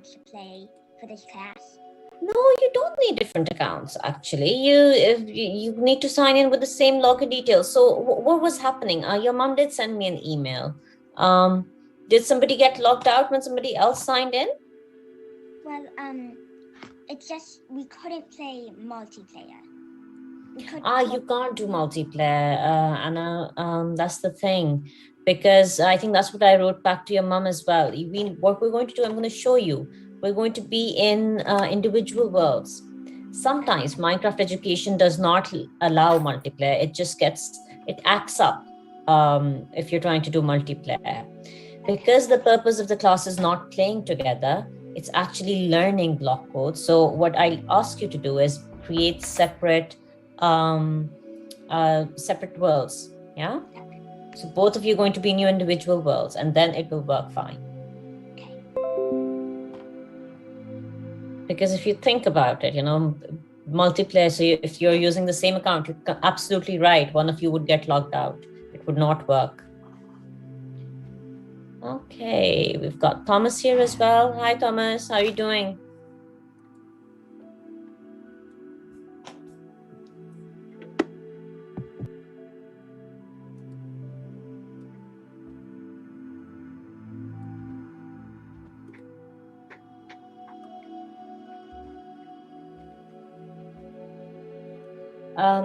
to play for this class? No, you don't need different accounts, actually. You need to sign in with the same login details. So what was happening? Your mom did send me an email. Did somebody get logged out when somebody else signed in? Well, it's just we couldn't play multiplayer. You can't do multiplayer, Anna. That's the thing. Because I think that's what I wrote back to your mom as well. What we're going to do, I'm going to show you. We're going to be in individual worlds. Sometimes Minecraft Education does not allow multiplayer. It acts up if you're trying to do multiplayer. Because the purpose of the class is not playing together, it's actually learning block code. So what I ask you to do is create separate worlds. Yeah. So both of you are going to be in your individual worlds, and then it will work fine. Because if you think about it, multiplayer, so if you're using the same account, you're absolutely right. One of you would get logged out. It would not work. Okay, we've got Thomas here as well. Hi, Thomas. How are you doing?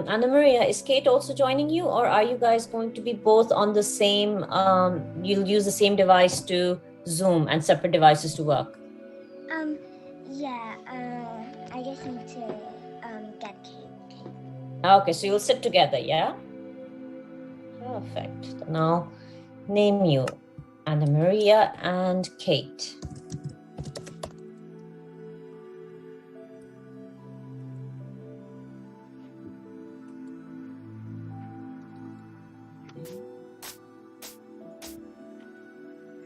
Anna Maria, is Kate also joining you, or are you guys going to be both on the same, you'll use the same device to Zoom and separate devices to work? Yeah, I just need to get Kate. Okay, so you'll sit together, yeah? Perfect. Now, name you Anna Maria and Kate.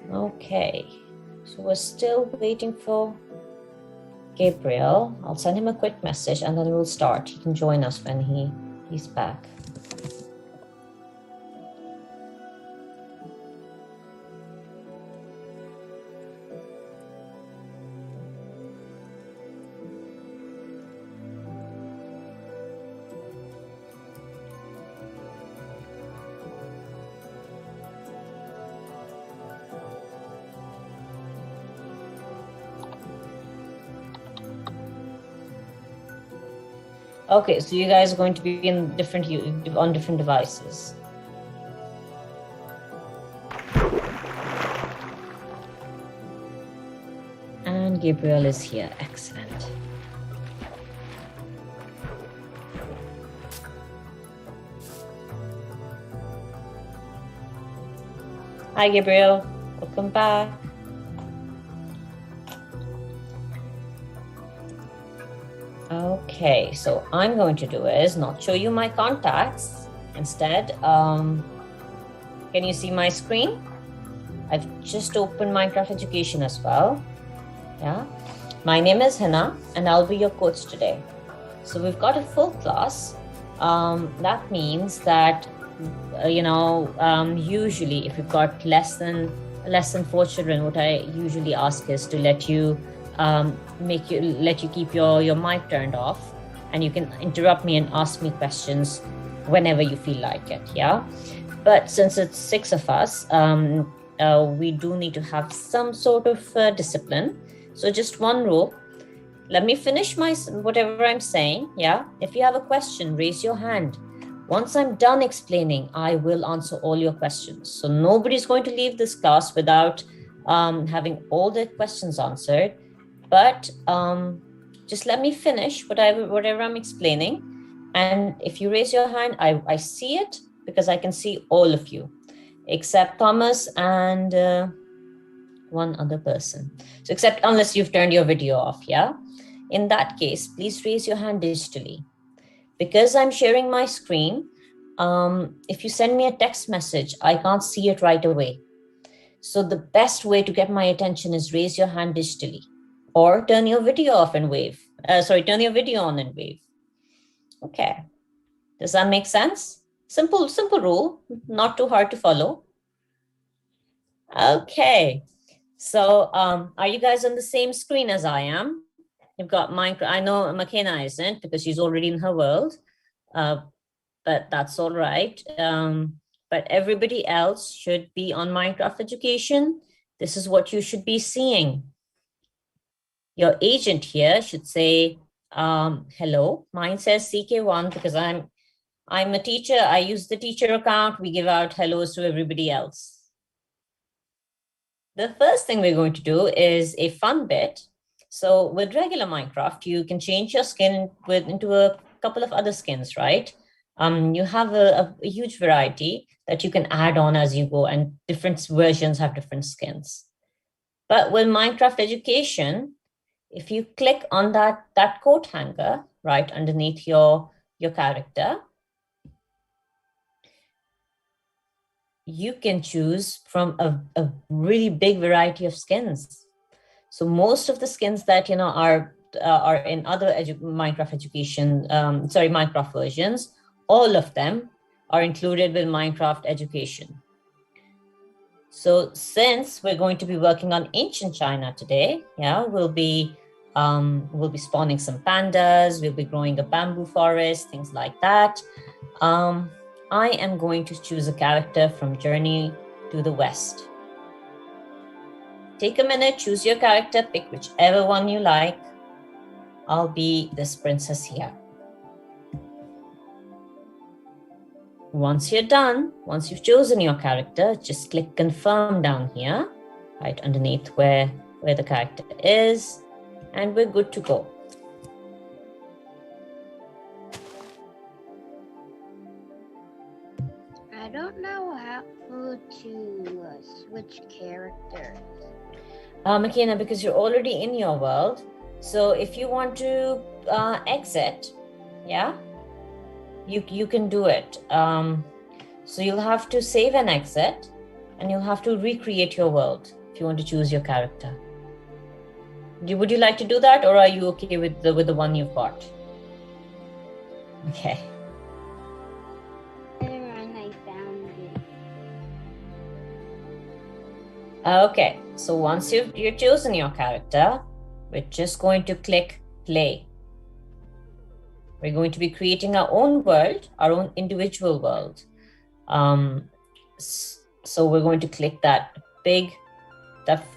Okay, so we're still waiting for Gabriel. I'll send him a quick message and then we'll start. He can join us when he's back. Okay, so you guys are going to be on different devices. And Gabriel is here. Excellent. Hi, Gabriel. Welcome back. Okay, so I'm going to do is not show you my contacts. Instead, can you see my screen? I've just opened Minecraft Education as well. Yeah, my name is Hina and I'll be your coach today. So we've got a full class. That means that, usually if you've got less than 4 children, what I usually ask is to let you keep your mic turned off, and you can interrupt me and ask me questions whenever you feel like it. Yeah, but since it's 6 of us, we do need to have some sort of discipline. So just one rule. Let me finish whatever I'm saying. Yeah, if you have a question, raise your hand. Once I'm done explaining, I will answer all your questions. So nobody's going to leave this class without having all their questions answered. But just let me finish whatever I'm explaining. And if you raise your hand, I see it because I can see all of you, except Thomas and one other person. So except unless you've turned your video off, yeah? In that case, please raise your hand digitally. Because I'm sharing my screen, if you send me a text message, I can't see it right away. So the best way to get my attention is raise your hand digitally. Or turn your video off and wave. Turn your video on and wave. Okay. Does that make sense? Simple rule, not too hard to follow. Okay. So are you guys on the same screen as I am? You've got Minecraft. I know MacKenna isn't because she's already in her world, but that's all right. But everybody else should be on Minecraft Education. This is what you should be seeing. Your agent here should say, hello. Mine says CK1 because I'm a teacher. I use the teacher account. We give out hellos to everybody else. The first thing we're going to do is a fun bit. So with regular Minecraft, you can change your skin into a couple of other skins, right? You have a huge variety that you can add on as you go, and different versions have different skins. But with Minecraft Education, if you click on that coat hanger right underneath your character, you can choose from a really big variety of skins. So most of the skins that are in other Minecraft Education, Minecraft versions, all of them are included with Minecraft Education. So since we're going to be working on ancient China today, we'll be spawning some pandas, we'll be growing a bamboo forest, things like that. I am going to choose a character from Journey to the West. Take a minute, choose your character, pick whichever one you like. I'll be this princess here. Once you're done, once you've chosen your character, just click confirm down here, right underneath where the character is, and we're good to go. I don't know how to switch characters. MacKenna, because you're already in your world, so if you want to exit, you can do it. So you'll have to save and exit, and you'll have to recreate your world if you want to choose your character. Would you like to do that, or are you okay with the one you've got? Okay. Okay, so once you've chosen your character, we're just going to click play. We're going to be creating our own world, our own individual world. So we're going to click the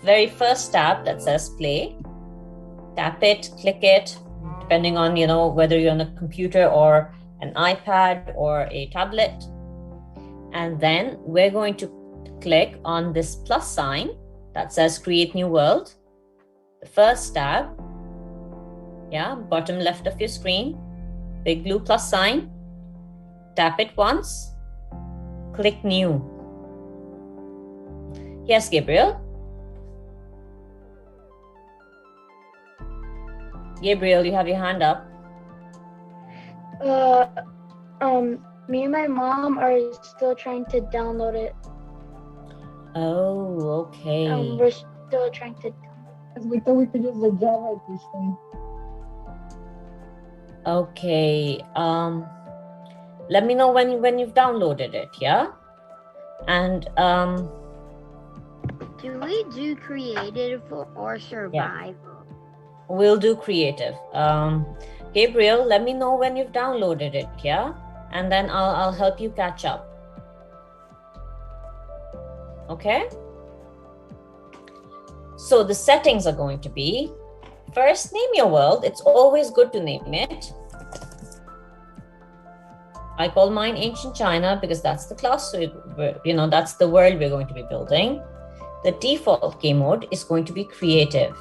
very first tab that says play. Tap it, click it, depending on whether you're on a computer or an iPad or a tablet. And then we're going to click on this plus sign that says create new world. The first tab, bottom left of your screen, big blue plus sign. Tap it once, click new. Yes, Gabriel? Gabriel, you have your hand up. Me and my mom are still trying to download it. Oh, okay. We're still trying to. We thought we could use the Java at this thing. Okay. Let me know when you've downloaded it, yeah? And do we do creative or survival? Yeah. We'll do creative. Gabriel, let me know when you've downloaded it, yeah? And then I'll help you catch up. Okay? So the settings are going to be, first, name your world. It's always good to name it. I call mine Ancient China because that's the class, so that's the world we're going to be building. The default game mode is going to be creative.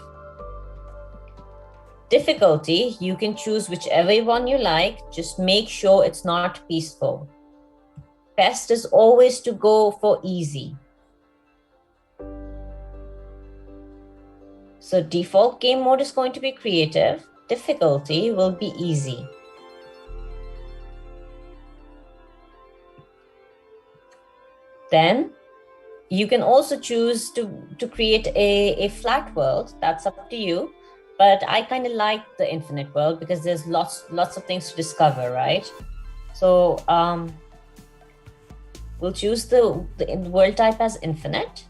Difficulty, you can choose whichever one you like. Just make sure it's not peaceful. Best is always to go for easy. So default game mode is going to be creative. Difficulty will be easy. Then you can also choose to create a flat world. That's up to you. But I kind of like the infinite world because there's lots of things to discover, right? So we'll choose the world type as infinite.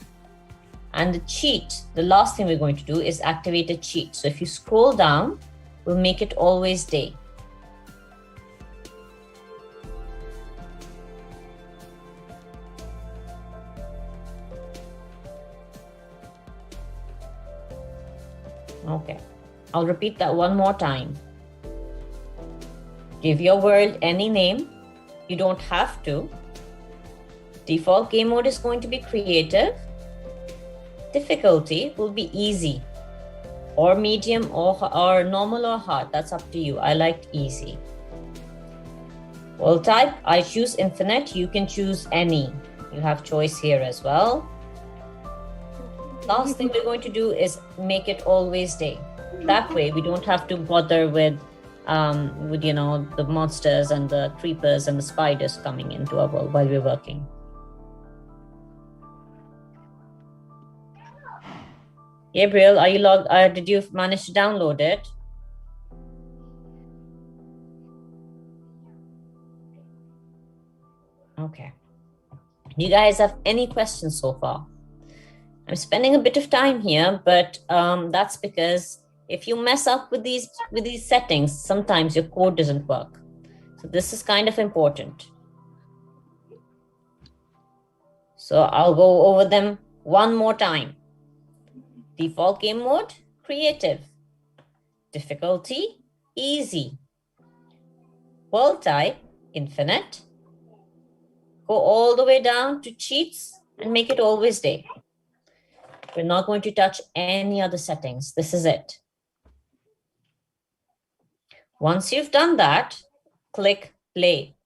And the cheat, the last thing we're going to do is activate a cheat. So if you scroll down, we'll make it always day. Okay, I'll repeat that one more time. Give your world any name. You don't have to. Default game mode is going to be creative. Difficulty will be easy or medium or normal or hard. That's up to you. I liked easy. World type, I choose infinite. You can choose any. You have choice here as well. Last thing we're going to do is make it always day. That way we don't have to bother with you know, the monsters and the creepers and the spiders coming into our world while we're working. Gabriel, are you logged? Did you manage to download it? Okay. Do you guys have any questions so far? I'm spending a bit of time here, but that's because if you mess up with these settings, sometimes your code doesn't work. So this is kind of important. So I'll go over them one more time. Default game mode, creative. Difficulty, easy. World type, infinite. Go all the way down to cheats and make it always day. We're not going to touch any other settings. This is it. Once you've done that, click play.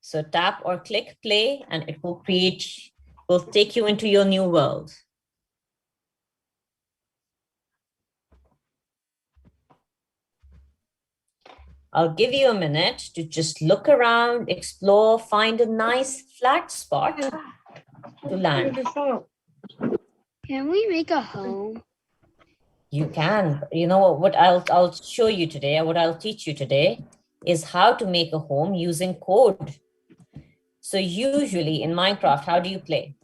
So tap or click play and it will take you into your new world. I'll give you a minute to just look around, explore, find a nice flat spot to land. Can we make a home? You can. You know what I'll show you today, what I'll teach you today is how to make a home using code. So usually in Minecraft, how do you play?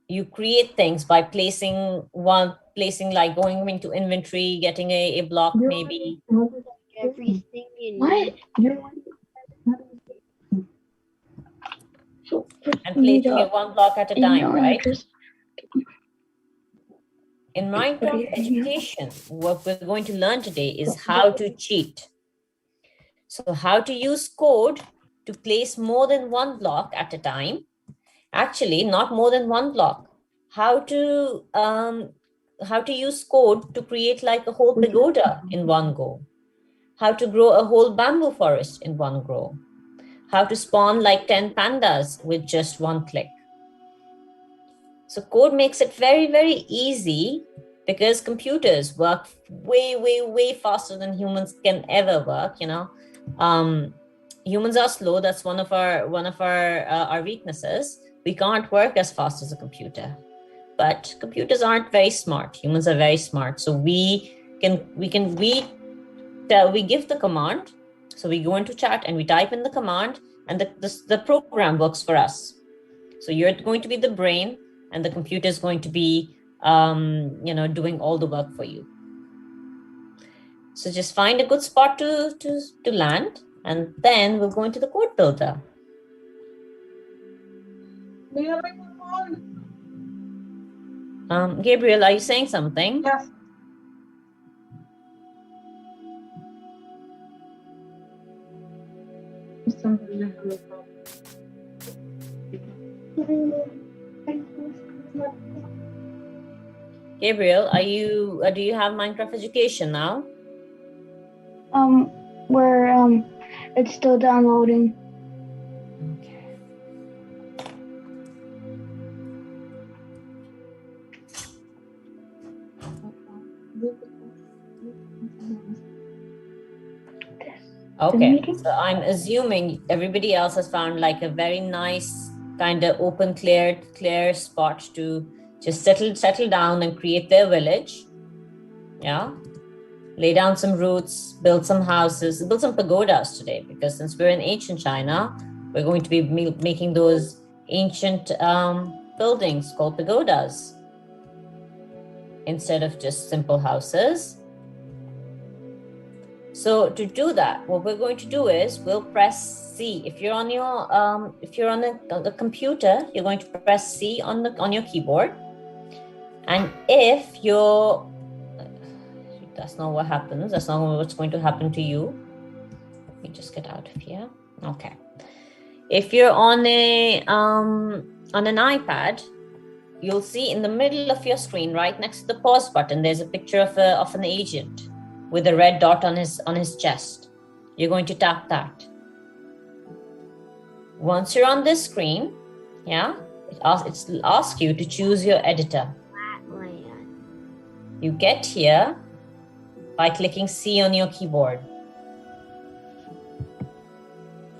You create things by placing like going into inventory, getting a block maybe. Everything you need. And placing it one block at a time, right? In Minecraft education, what we're going to learn today is how to cheat. So how to use code to place more than one block at a time. Actually, not more than one block. How to use code to create like a whole pagoda in one go. How to grow a whole bamboo forest in one go. How to spawn like 10 pandas with just one click. So code makes it very, very easy because computers work way, way, way faster than humans can ever work, you know. Humans are slow. That's one of our weaknesses. We can't work as fast as a computer, but computers aren't very smart. Humans are very smart. So we give the command. So we go into chat and we type in the command and the program works for us. So you're going to be the brain and the computer is going to be, doing all the work for you. So just find a good spot to land, and then we'll go into the code builder. Gabriel, are you saying something? Yes. Gabriel, do you have Minecraft education now? It's still downloading. Okay. Okay, so I'm assuming everybody else has found like a very nice kind of open, clear spot to just settle down and create their village. Yeah. Lay down some roots, build some houses, build some pagodas today, because since we're in ancient China, we're going to be making those ancient buildings called pagodas instead of just simple houses. So to do that, what we're going to do is we'll press C. If you're on a computer, you're going to press C on your keyboard. And if you're, that's not what happens. That's not what's going to happen to you. Let me just get out of here. Okay. If you're on an iPad, you'll see in the middle of your screen, right next to the pause button, there's a picture of an agent with a red dot on his chest. You're going to tap that. Once you're on this screen, yeah, it'll ask you to choose your editor. You get here by clicking C on your keyboard.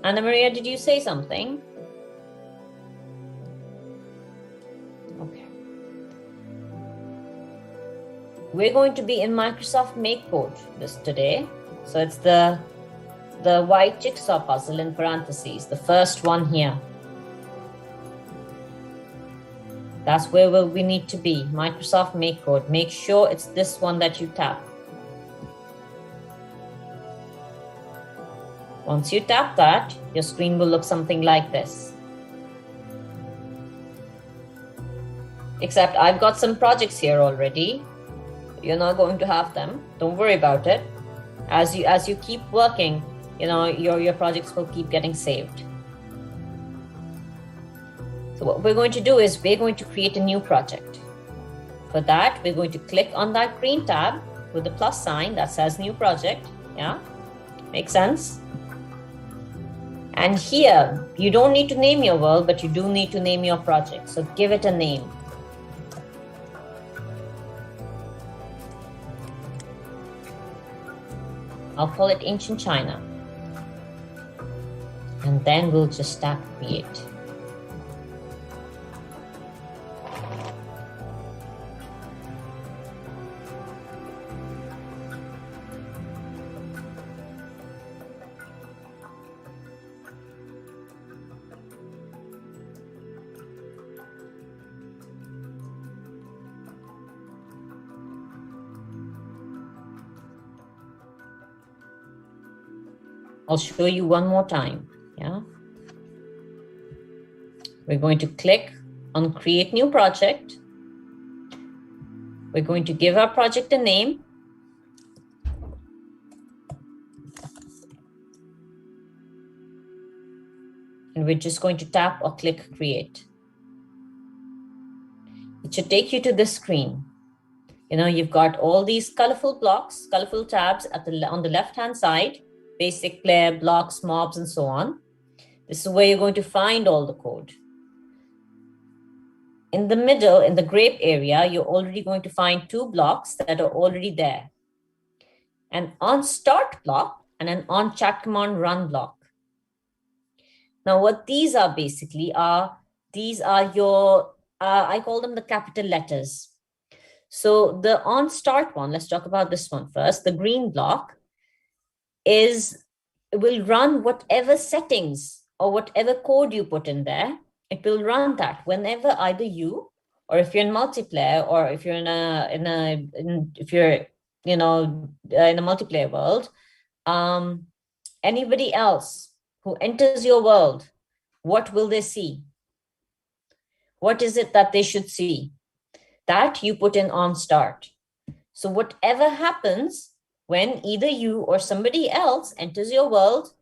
Anna Maria, did you say something? Okay. We're going to be in Microsoft MakeCode today. So it's the white jigsaw puzzle in parentheses, the first one here. That's where we need to be, Microsoft MakeCode. Make sure it's this one that you tap. Once you tap that, your screen will look something like this. Except I've got some projects here already. You're not going to have them. Don't worry about it. As you keep working, your projects will keep getting saved. So what we're going to do is we're going to create a new project. For that, we're going to click on that green tab with the plus sign that says new project. Yeah, makes sense? And here, you don't need to name your world, but you do need to name your project. So give it a name. I'll call it Ancient China. And then we'll just tap create. I'll show you one more time. Yeah. We're going to click on create new project. We're going to give our project a name. And we're just going to tap or click create. It should take you to this screen. You've got all these colorful blocks, colorful tabs on the left-hand side. Basic player, blocks, mobs, and so on. This is where you're going to find all the code. In the middle, in the grape area, you're already going to find two blocks that are already there. An on start block and an on chat command run block. Now, what these are basically these are your, I call them the capital letters. So the on start one, let's talk about this one first. The green block will run whatever settings or whatever code you put in there. It will run that whenever either you, or if you're in multiplayer, or if you're in a multiplayer world, anybody else who enters your world, what will they see? What is it that they should see? That you put in on start. So whatever happens when either you or somebody else enters your world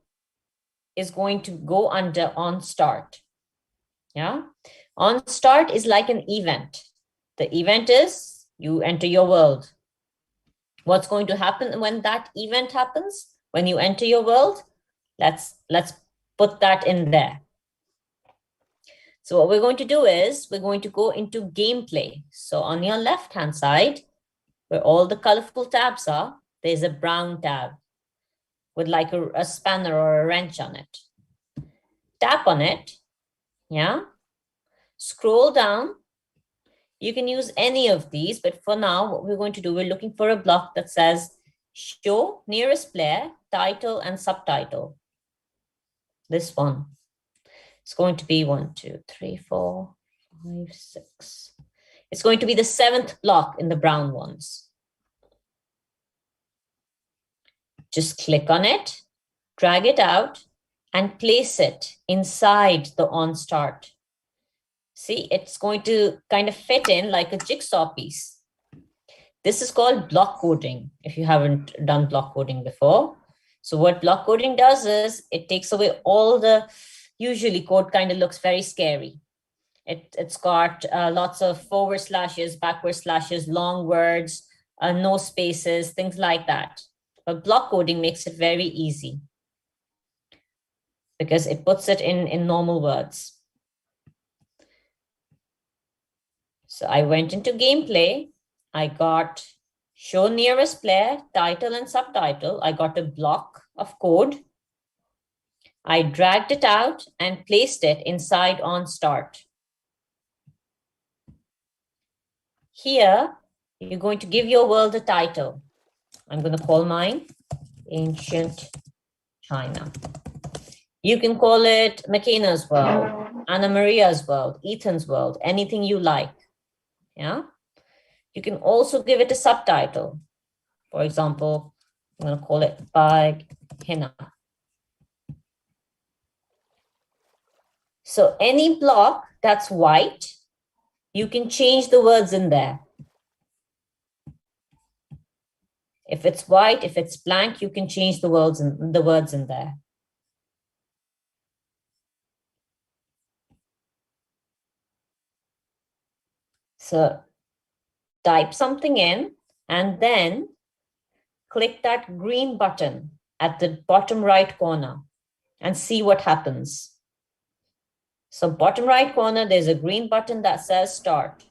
is going to go under on start. Yeah. On start is like an event. The event is you enter your world. What's going to happen when that event happens? When you enter your world? Let's put that in there. So what we're going to do is we're going to go into gameplay. So on your left-hand side, where all the colorful tabs are, there's a brown tab with like a spanner or a wrench on it. Tap on it, yeah. Scroll down. You can use any of these, but for now, what we're going to do, we're looking for a block that says show nearest player, title, and subtitle. This one. It's going to be 1, 2, 3, 4, 5, 6. It's going to be the 7th block in the brown ones. Just click on it, drag it out, and place it inside the on start. See, it's going to kind of fit in like a jigsaw piece. This is called block coding, if you haven't done block coding before. So what block coding does is it takes away all the, usually code kind of looks very scary. It's got lots of forward slashes, backward slashes, long words, no spaces, things like that. But block coding makes it very easy because it puts it in normal words. So I went into gameplay. I got show nearest player, title and subtitle. I got a block of code. I dragged it out and placed it inside on start. Here, you're going to give your world a title. I'm going to call mine Ancient China. You can call it MacKenna's world, Anna Maria's world, Ethan's world, anything you like. Yeah. You can also give it a subtitle. For example, I'm going to call it MacKenna. So any block that's white, you can change the words in there. If it's white, if it's blank, you can change the words in there. So type something in and then click that green button at the bottom right corner and see what happens. So bottom right corner, there's a green button that says start.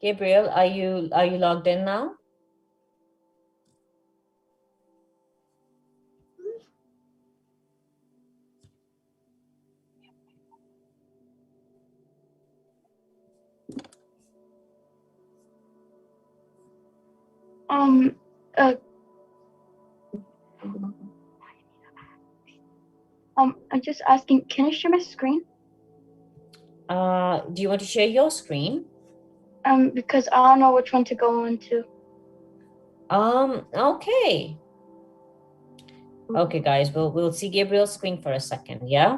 Gabriel, are you logged in now? I'm just asking, can I share my screen? Do you want to share your screen? Because I don't know which one to go into. Okay. Okay, guys, we'll see Gabriel's screen for a second, yeah?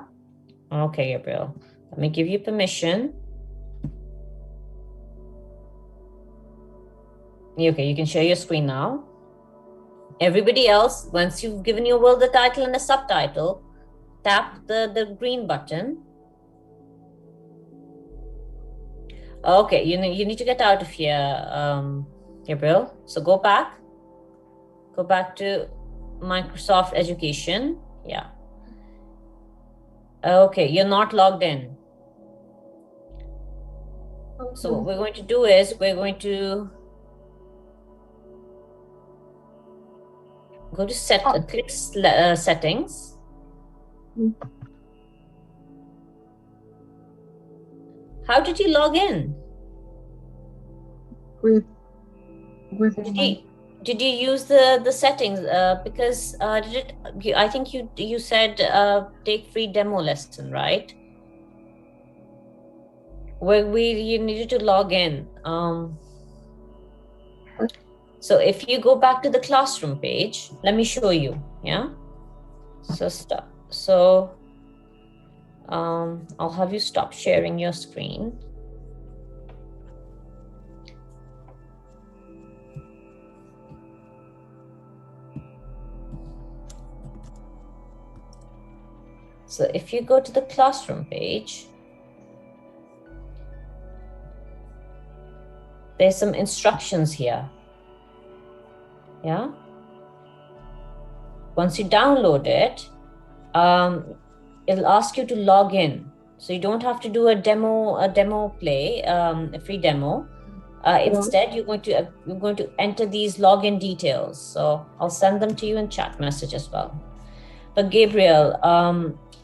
Okay, Gabriel, let me give you permission. Okay, you can share your screen now. Everybody else, once you've given your world the title and the subtitle, tap the green button. Okay, you need to get out of here, Gabriel. So go back to Microsoft Education. Yeah. Okay, you're not logged in. So what we're going to do is we're going to go to click settings. How did you log in? Did you use the settings? Because I think you said take free demo lesson, right? Where you needed to log in. So if you go back to the classroom page, let me show you. Yeah. So I'll have you stop sharing your screen. So if you go to the classroom page, there's some instructions here. Yeah. Once you download it, it'll ask you to log in. So you don't have to do a demo play, a free demo. Instead, you're going to enter these login details. So I'll send them to you in chat message as well. But Gabriel,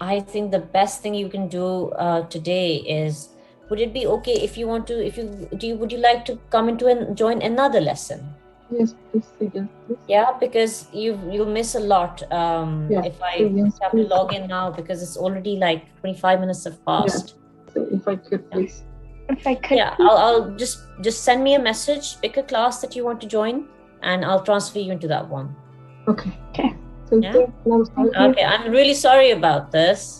I think the best thing you can do today is, would it be okay if you want to, would you like to come into and join another lesson? Yes, please, again, please. Yeah, because you'll miss a lot if I have to log in now, because it's already like 25 minutes have passed. Yeah. So if I could, please. If I could. Yeah, I'll just send me a message, pick a class that you want to join, and I'll transfer you into that one. Okay. Okay. Thank Yeah. you. Okay, I'm really sorry about this,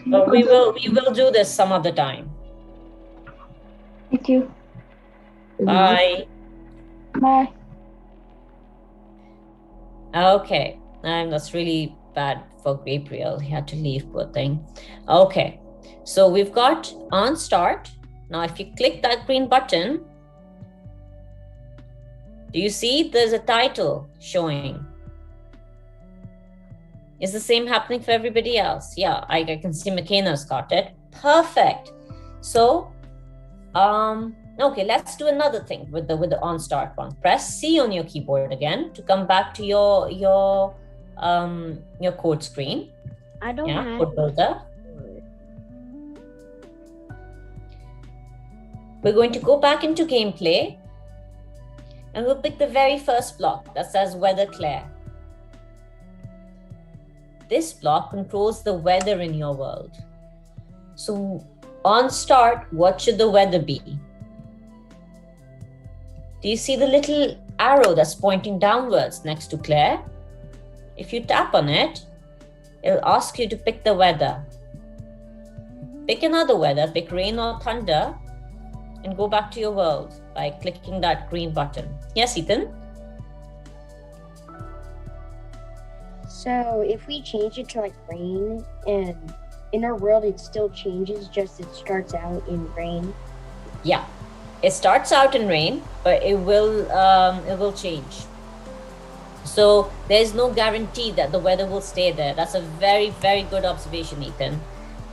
but we will do this some other time. Thank you. Bye. Bye. Okay, that's really bad for Gabriel. He had to leave, poor thing. Okay, so we've got on start. Now, if you click that green button, do you see there's a title showing? Is the same happening for everybody else? Yeah, I can see MacKenna's got it. Perfect. So, okay, let's do another thing with the on start one. Press C on your keyboard again to come back to your code screen. I don't have Code builder. We're going to go back into gameplay, and we'll pick the very first block that says weather clear. This block controls the weather in your world. So on start, what should the weather be? Do you see the little arrow that's pointing downwards next to Claire? If you tap on it, it'll ask you to pick the weather. Pick another weather, pick rain or thunder, and go back to your world by clicking that green button. Yes, Ethan? So if we change it to like rain, and in our world it still changes, just it starts out in rain. Yeah, it starts out in rain, but it will change. So there's no guarantee that the weather will stay there. That's a very, very good observation, Ethan,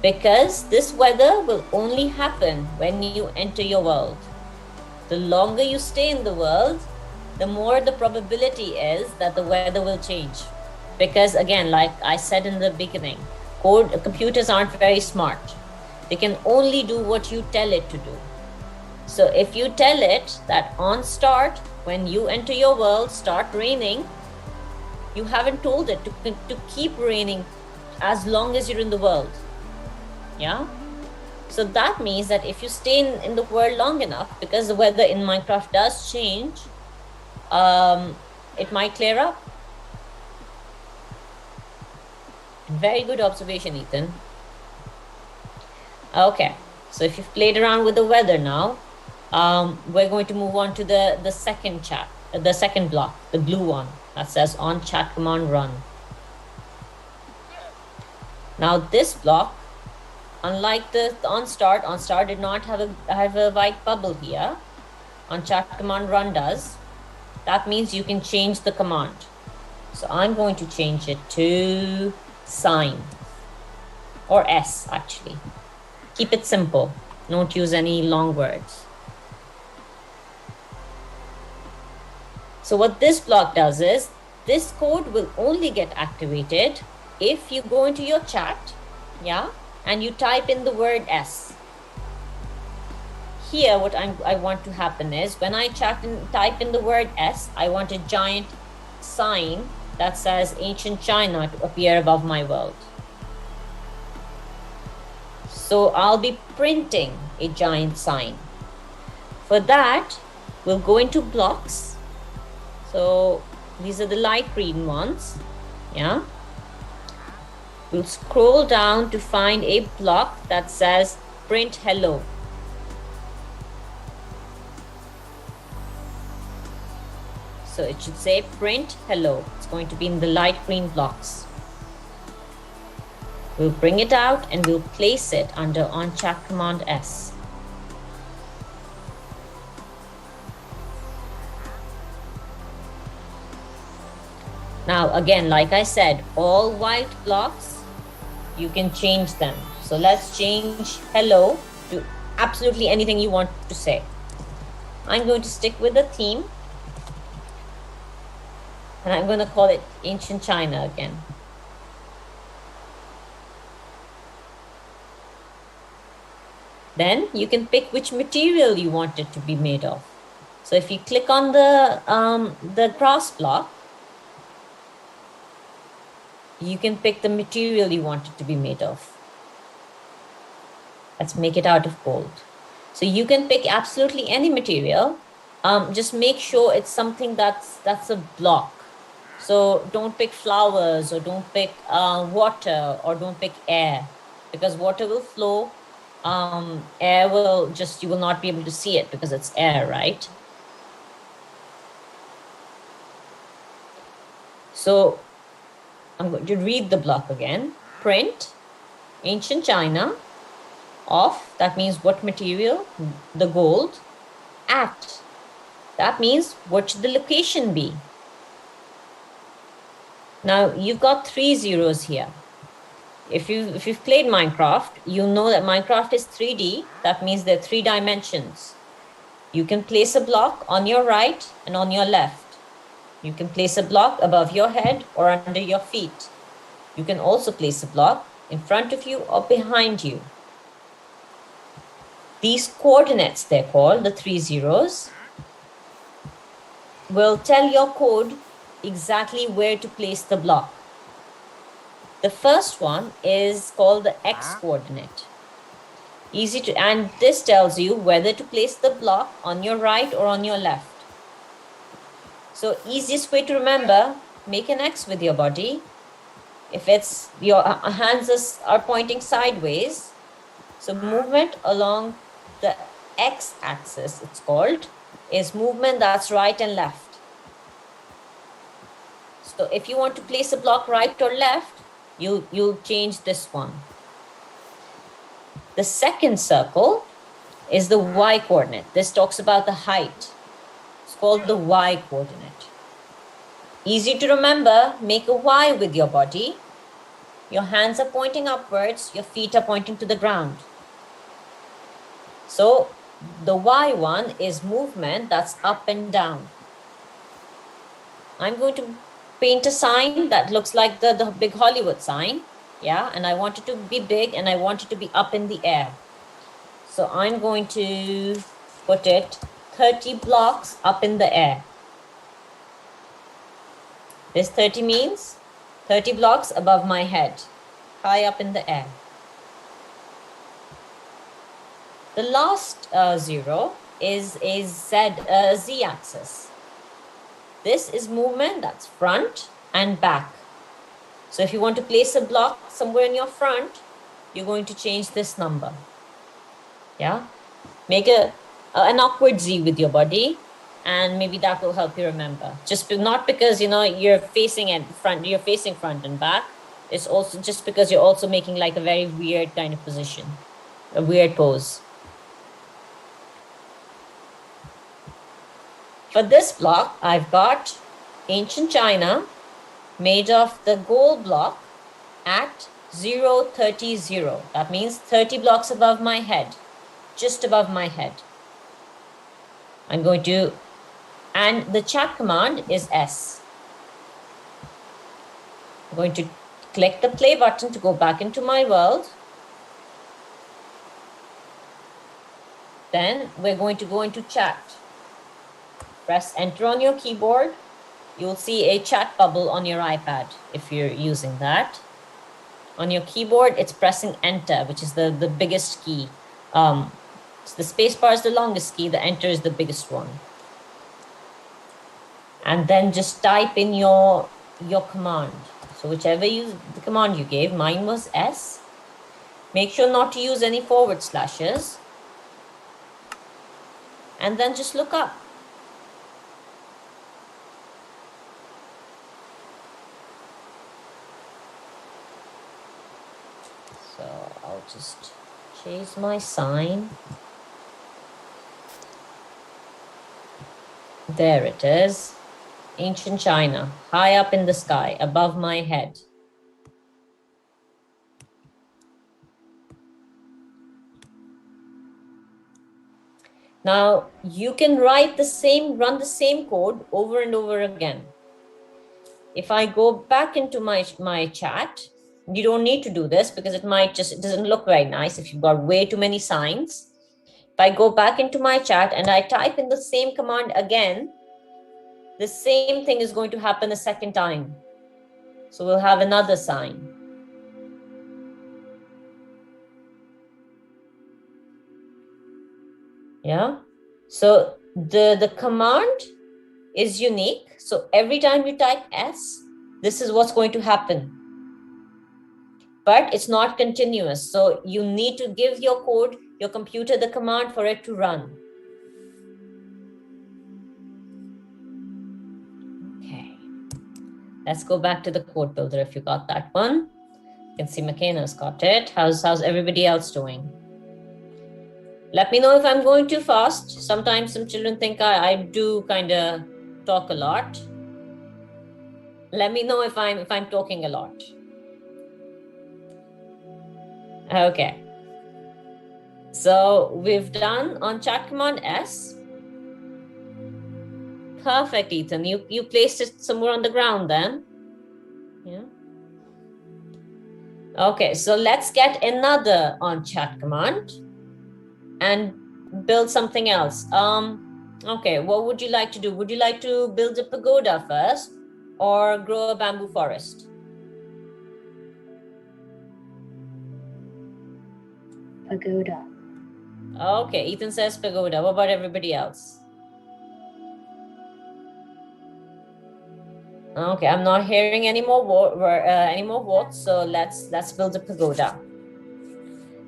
because this weather will only happen when you enter your world. The longer you stay in the world, the more the probability is that the weather will change. Because again, like I said in the beginning, computers aren't very smart. They can only do what you tell it to do. So if you tell it that on start, when you enter your world, start raining, you haven't told it to keep raining as long as you're in the world. Yeah? So that means that if you stay in the world long enough, because the weather in Minecraft does change, it might clear up. Very good observation, Ethan. Okay, so if you've played around with the weather now, we're going to move on to the second block, the blue one that says on chat command run. Now this block, unlike the on start did not have a white bubble here. On chat command run does. That means you can change the command. So I'm going to change it to sign, or S actually. Keep it simple. Don't use any long words. So what this block does is, this code will only get activated if you go into your chat, yeah, and you type in the word S. Here, what I want to happen is, when I type in the word S, I want a giant sign that says Ancient China to appear above my world. So I'll be printing a giant sign. For that, we'll go into blocks. So these are the light green ones, yeah. We'll scroll down to find a block that says print hello. So it should say print hello. It's going to be in the light green blocks. We'll bring it out and we'll place it under on chat command S. Now again, like I said, all white blocks, you can change them. So let's change hello to absolutely anything you want to say. I'm going to stick with the theme. And I'm going to call it Ancient China again. Then you can pick which material you want it to be made of. So if you click on the grass block, you can pick the material you want it to be made of. Let's make it out of gold. So you can pick absolutely any material. Just make sure it's something that's a block. So don't pick flowers, or don't pick water, or don't pick air, because water will flow. Air will just, you will not be able to see it because it's air, right? So I'm going to read the block again. Print, Ancient China, of, that means what material? The gold. At, that means what should the location be? Now you've got 3 zeros here. If you've played Minecraft, you know that Minecraft is 3D. That means there are 3 dimensions. You can place a block on your right and on your left. You can place a block above your head or under your feet. You can also place a block in front of you or behind you. These coordinates, they're called, the 3 zeros, will tell your code exactly where to place the block. The first one is called the X coordinate. Easy to, and this tells you whether to place the block on your right or on your left. So easiest way to remember, make an X with your body. If it's your hands are pointing sideways, so movement along the X axis, it's called, is movement that's right and left. So if you want to place a block right or left, you'll change this one. The second circle is the Y coordinate. This talks about the height. It's called the Y coordinate. Easy to remember, make a Y with your body. Your hands are pointing upwards, your feet are pointing to the ground. So the Y one is movement that's up and down. I'm going to paint a sign that looks like the big Hollywood sign. Yeah, and I want it to be big and I want it to be up in the air. So I'm going to put it 30 blocks up in the air. This 30 means 30 blocks above my head, high up in the air. The last 0 is a Z axis. This is movement that's front and back. So if you want to place a block somewhere in your front, you're going to change this number. Yeah, make an awkward Z with your body, and maybe that will help you remember. Just not because you're facing front and back. It's also just because you're also making like a very weird kind of position, a weird pose. For this block, I've got Ancient China made of the gold block at 0, 30, 0. That means 30 blocks above my head, just above my head. I'm going to, and the chat command is S. I'm going to click the play button to go back into my world. Then we're going to go into chat. Press enter on your keyboard. You'll see a chat bubble on your iPad if you're using that. On your keyboard, it's pressing enter, which is the biggest key. So the space bar is the longest key, the enter is the biggest one. And then just type in your command. So whichever the command you gave, mine was S. Make sure not to use any forward slashes. And then just look up. So I'll just change my sign. There it is. Ancient China, high up in the sky, above my head. Now you can run the same code over and over again. If I go back into my chat, you don't need to do this because it doesn't look very nice if you've got way too many signs. If I go back into my chat and I type in the same command again, the same thing is going to happen a second time. So we'll have another sign. Yeah. So the command is unique. So every time you type S, this is what's going to happen. But it's not continuous. So you need to give your computer the command for it to run. Okay. Let's go back to the code builder if you got that one. You can see MacKenna's got it. How's everybody else doing? Let me know if I'm going too fast. Sometimes some children think I do kind of talk a lot. Let me know if I'm talking a lot. Okay. So we've done on chat command S. Perfect, Ethan. You placed it somewhere on the ground then. Yeah. Okay, so let's get another on chat command and build something else. Okay, what would you like to do? Would you like to build a pagoda first or grow a bamboo forest? Pagoda. Okay, Ethan says pagoda. What about everybody else? Okay, I'm not hearing any more votes, so let's build a pagoda.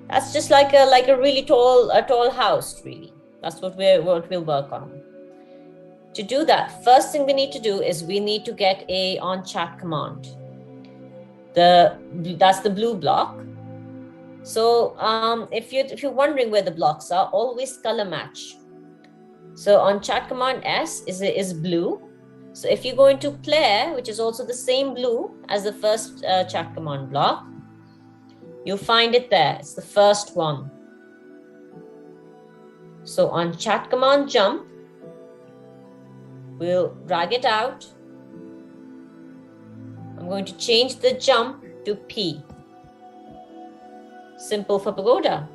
That's just like a really tall house, really. That's what we'll work on. To do that, first thing we need to do is we need to get a on chat command. That's the blue block. So if you're wondering where the blocks are, always color match. So on chat command S is blue. So if you go into player, which is also the same blue as the first chat command block, you'll find it there. It's the first one. So on chat command jump, we'll drag it out. I'm going to change the jump to P. Simple for pagoda.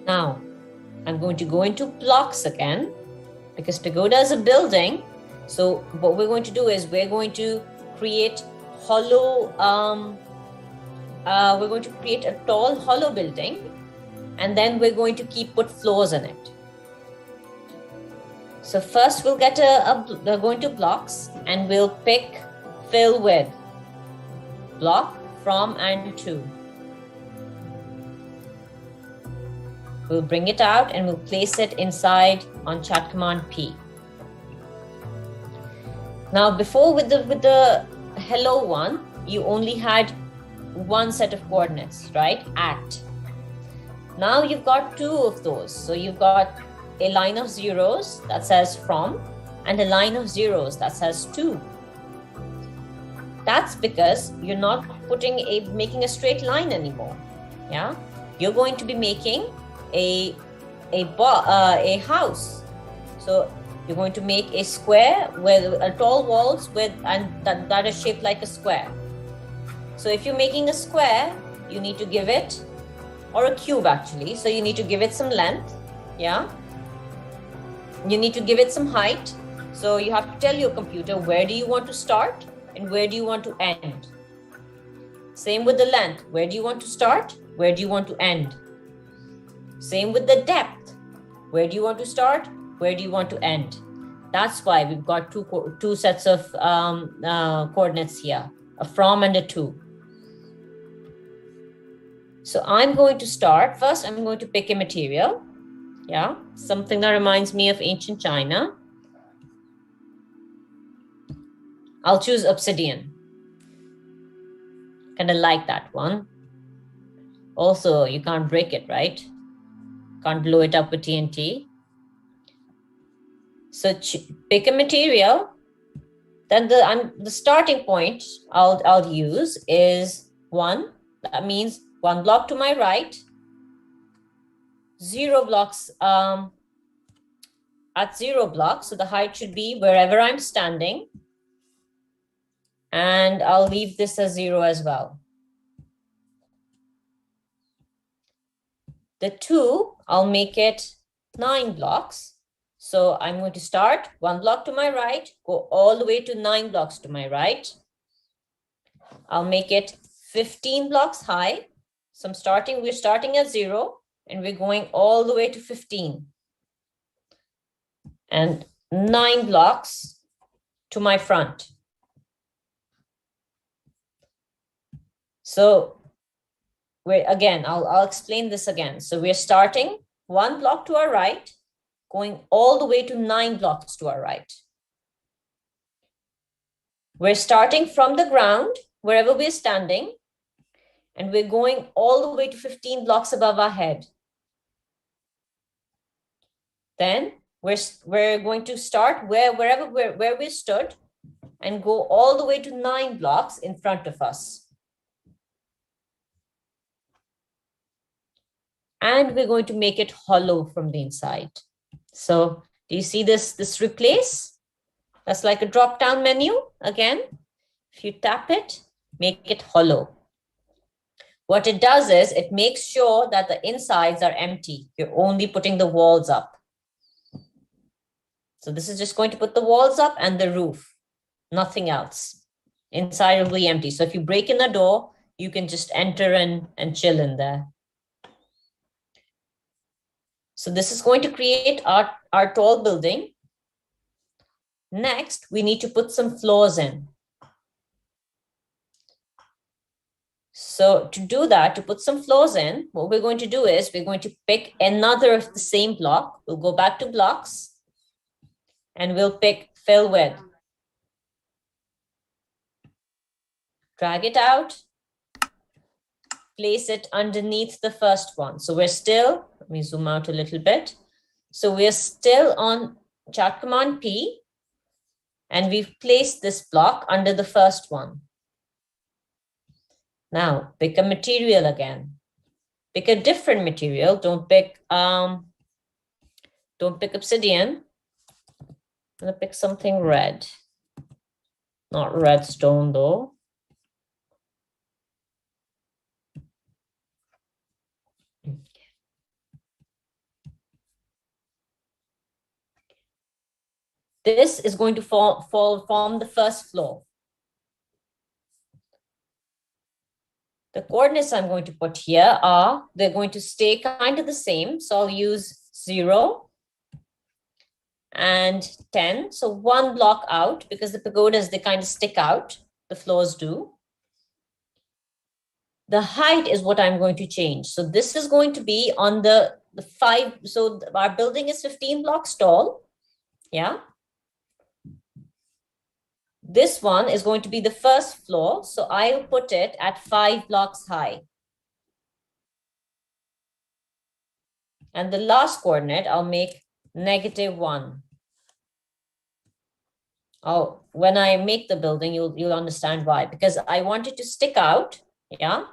Now, I'm going to go into blocks again because pagoda is a building. So what we're going to do is we're going to create hollow, we're going to create a tall hollow building, and then we're going to put floors in it. So first we'll get we're going to blocks and we'll pick fill with block from and to. We'll bring it out and we'll place it inside on chat command P. Now before with the hello one, you only had one set of coordinates, right? At. Now you've got two of those. So you've got a line of zeros that says from and a line of zeros that says to. That's because you're not making a straight line anymore. Yeah, you're going to be making a house. So you're going to make a square with tall walls and that is shaped like a square. So if you're making a square, you need to give it, or a cube actually, so you need to give it some length. Yeah, you need to give it some height. So you have to tell your computer where do you want to start and where do you want to end. Same with the length. Where do you want to start? Where do you want to end? Same with the depth. Where do you want to start? Where do you want to end? That's why we've got two sets of coordinates here, a from and a to. So I'm going to start. First, I'm going to pick a material. Yeah, something that reminds me of ancient China. I'll choose obsidian. Kind of like that one. Also, you can't break it, right? Can't blow it up with TNT. So pick a material. Then the starting point I'll use is 1, That means 1 block to my right, 0 blocks at 0 blocks. So the height should be wherever I'm standing. And I'll leave this as 0 as well. The 2, I'll make it 9 blocks. So I'm going to start 1 block to my right, go all the way to 9 blocks to my right. I'll make it 15 blocks high. So we're starting at 0 and we're going all the way to 15. And 9 blocks to my front. So I'll explain this again. So we're starting 1 block to our right, going all the way to 9 blocks to our right. We're starting from the ground, wherever we're standing, and we're going all the way to 15 blocks above our head. Then we're going to start where we stood and go all the way to 9 blocks in front of us. And we're going to make it hollow from the inside. So do you see this replace? That's like a drop-down menu again. If you tap it, make it hollow. What it does is it makes sure that the insides are empty. You're only putting the walls up. So this is just going to put the walls up and the roof, nothing else. Inside will be empty. So if you break in a door, you can just enter and chill in there. So this is going to create our tall building. Next, we need to put some floors in. So to do that, to put some floors in, what we're going to do is we're going to pick another of the same block. We'll go back to blocks and we'll pick fill with. Drag it out. Place it underneath the first one. So we're still, let me zoom out a little bit. So we're still on Chart Command P, and we've placed this block under the first one. Now pick a material again. Pick a different material. Don't pick obsidian. I'm gonna pick something red. Not redstone though. This is going to form the first floor. The coordinates I'm going to put here are, they're going to stay kind of the same. So I'll use 0 and 10. So 1 block out, because the pagodas, they kind of stick out. The floors do. The height is what I'm going to change. So this is going to be on the 5. So our building is 15 blocks tall. Yeah. This one is going to be the first floor, so I'll put it at 5 blocks high. And the last coordinate, I'll make -1. Oh, when I make the building, you'll understand why, because I want it to stick out, yeah?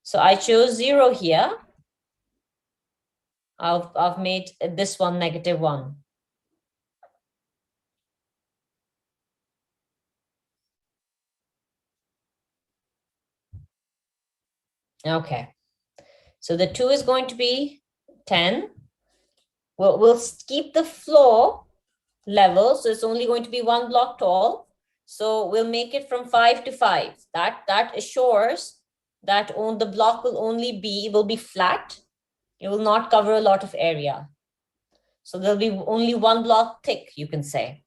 So I chose 0 here. I've made this one -1. Okay, so the 2 is going to be 10. We'll keep the floor level, so it's only going to be 1 block tall. So we'll make it from 5 to 5. That assures that the block will be flat. It will not cover a lot of area. So there'll be only 1 block thick, you can say.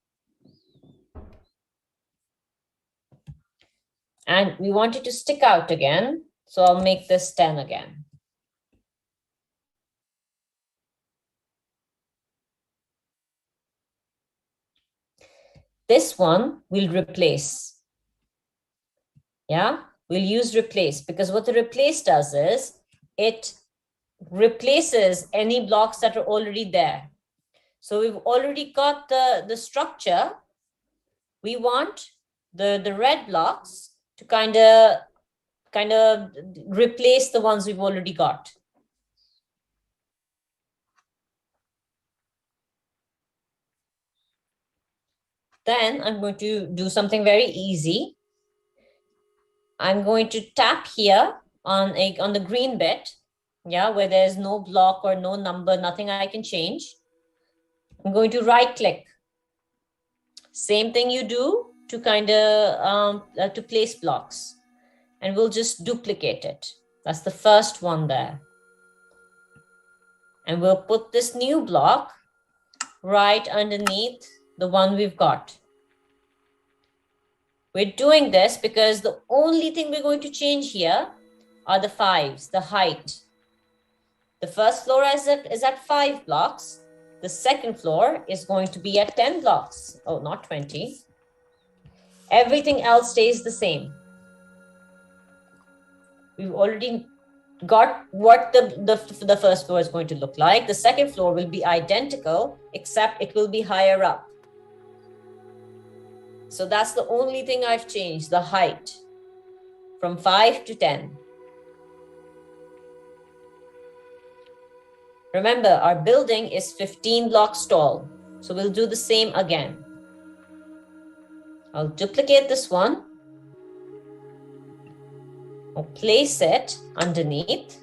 And we want it to stick out again. So I'll make this 10 again. This one we'll replace. Yeah, we'll use replace, because what the replace does is it replaces any blocks that are already there. So we've already got the structure. We want the red blocks to kind of kind of replace the ones we've already got. Then I'm going to do something very easy. I'm going to tap here on the green bit, yeah, where there's no block or no number, nothing I can change. I'm going to right click. Same thing you do to kind of to place blocks, and we'll just duplicate it. That's the first one there. And we'll put this new block right underneath the one we've got. We're doing this because the only thing we're going to change here are the 5s, the height. The first floor is at 5 blocks. The second floor is going to be at 10 blocks. Oh, not 20. Everything else stays the same. We've already got what the first floor is going to look like. The second floor will be identical, except it will be higher up. So that's the only thing I've changed, the height from 5 to 10. Remember, our building is 15 blocks tall. So we'll do the same again. I'll duplicate this one. I'll place it underneath,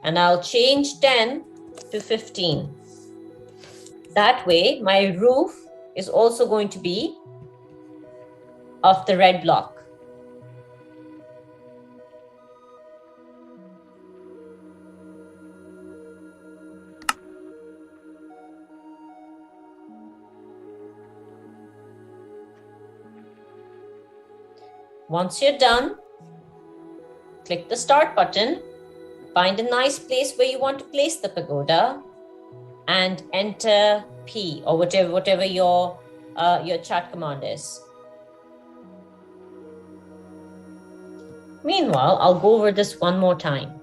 and I'll change 10 to 15. That way, my roof is also going to be of the red block. Once you're done, click the start button, find a nice place where you want to place the pagoda, and enter P or whatever your chat command is. Meanwhile, I'll go over this one more time.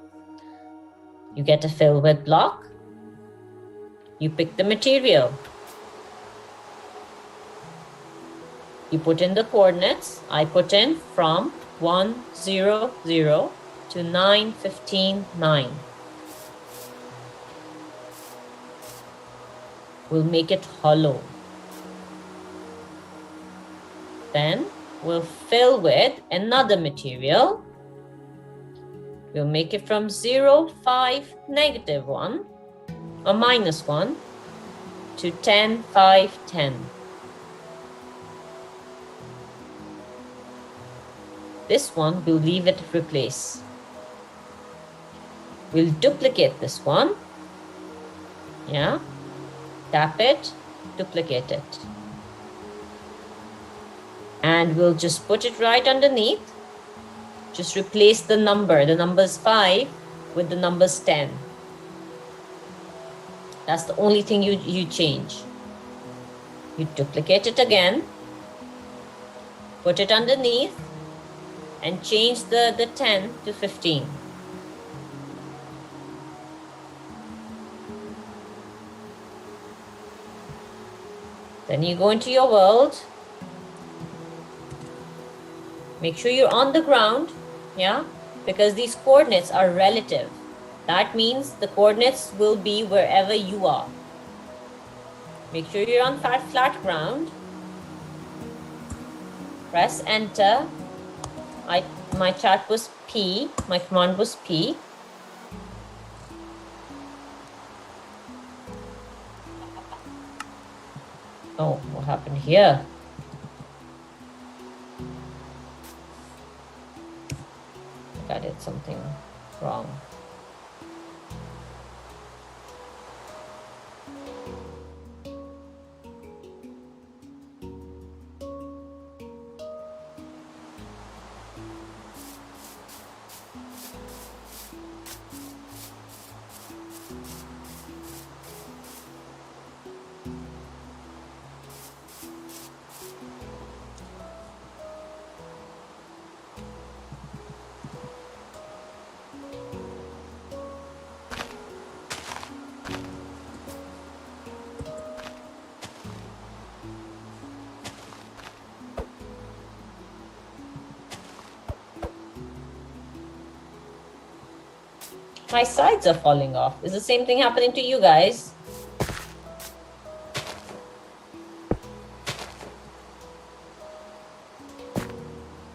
You get a fill with block. You pick the material. You put in the coordinates. I put in from 1, 0, 0 to 9, 15, 9. We'll make it hollow. Then we'll fill with another material. We'll make it from 0, 5, negative 1 or minus 1 to 10, 5, 10. This one, we'll leave it replace. We'll duplicate this one. Yeah. Tap it, duplicate it. And we'll just put it right underneath. Just replace the number. The number's 5 with the number's 10. That's the only thing you change. You duplicate it again. Put it underneath. And change the 10 to 15. Then you go into your world. Make sure you're on the ground, yeah? Because these coordinates are relative. That means the coordinates will be wherever you are. Make sure you're on flat ground. Press enter. My chat was P, my command was P. Oh, what happened here? I think I did something wrong. My sides are falling off. Is the same thing happening to you guys?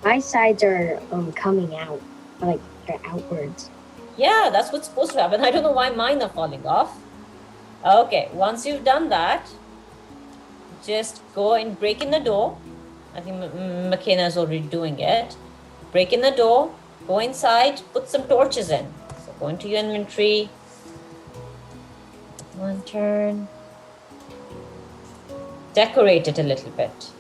My sides are coming out, like they're outwards. Yeah, that's what's supposed to happen. I don't know why mine are falling off. Okay, once you've done that, just go and break in the door. I think MacKenna is already doing it. Break in the door, go inside, put some torches in. So go into your inventory. Lantern. Decorate it a little bit.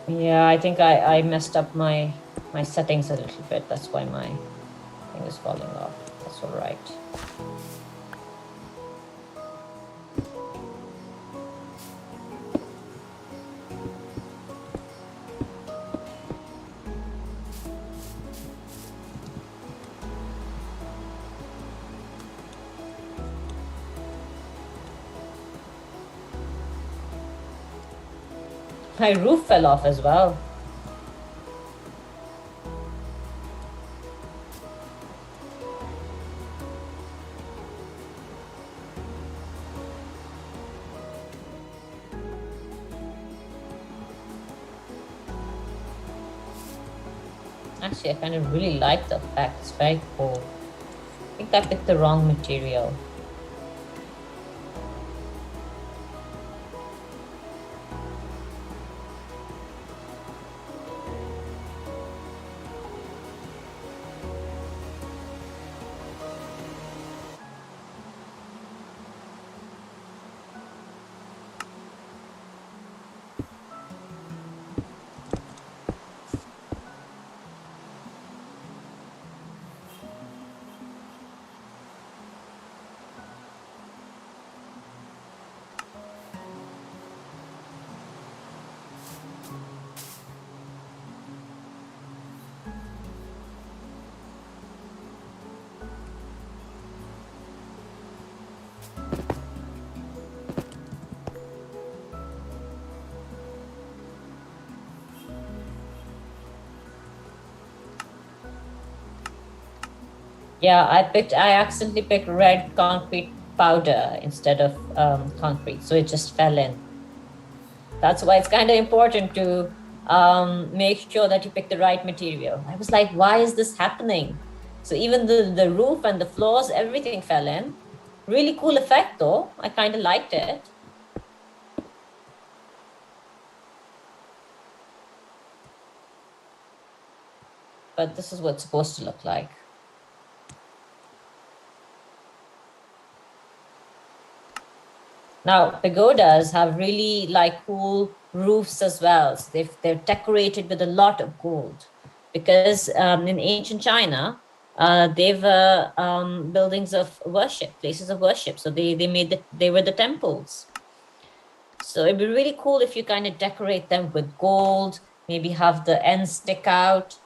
Yeah, I think I messed up my settings a little bit. That's why my thing is falling off. That's all right. My roof fell off as well. Actually, I kind of really like the effect. It's very cool. I think I picked the wrong material. Yeah, I accidentally picked red concrete powder instead of concrete, so it just fell in. That's why it's kind of important to make sure that you pick the right material. I was like, why is this happening? So even the roof and the floors, everything fell in. Really cool effect though. I kind of liked it. But this is what it's supposed to look like. Now, pagodas have really like cool roofs as well. So they're decorated with a lot of gold because in ancient China, they've buildings of worship, places of worship. So they were the temples. So it'd be really cool if you kind of decorate them with gold, maybe have the ends stick out,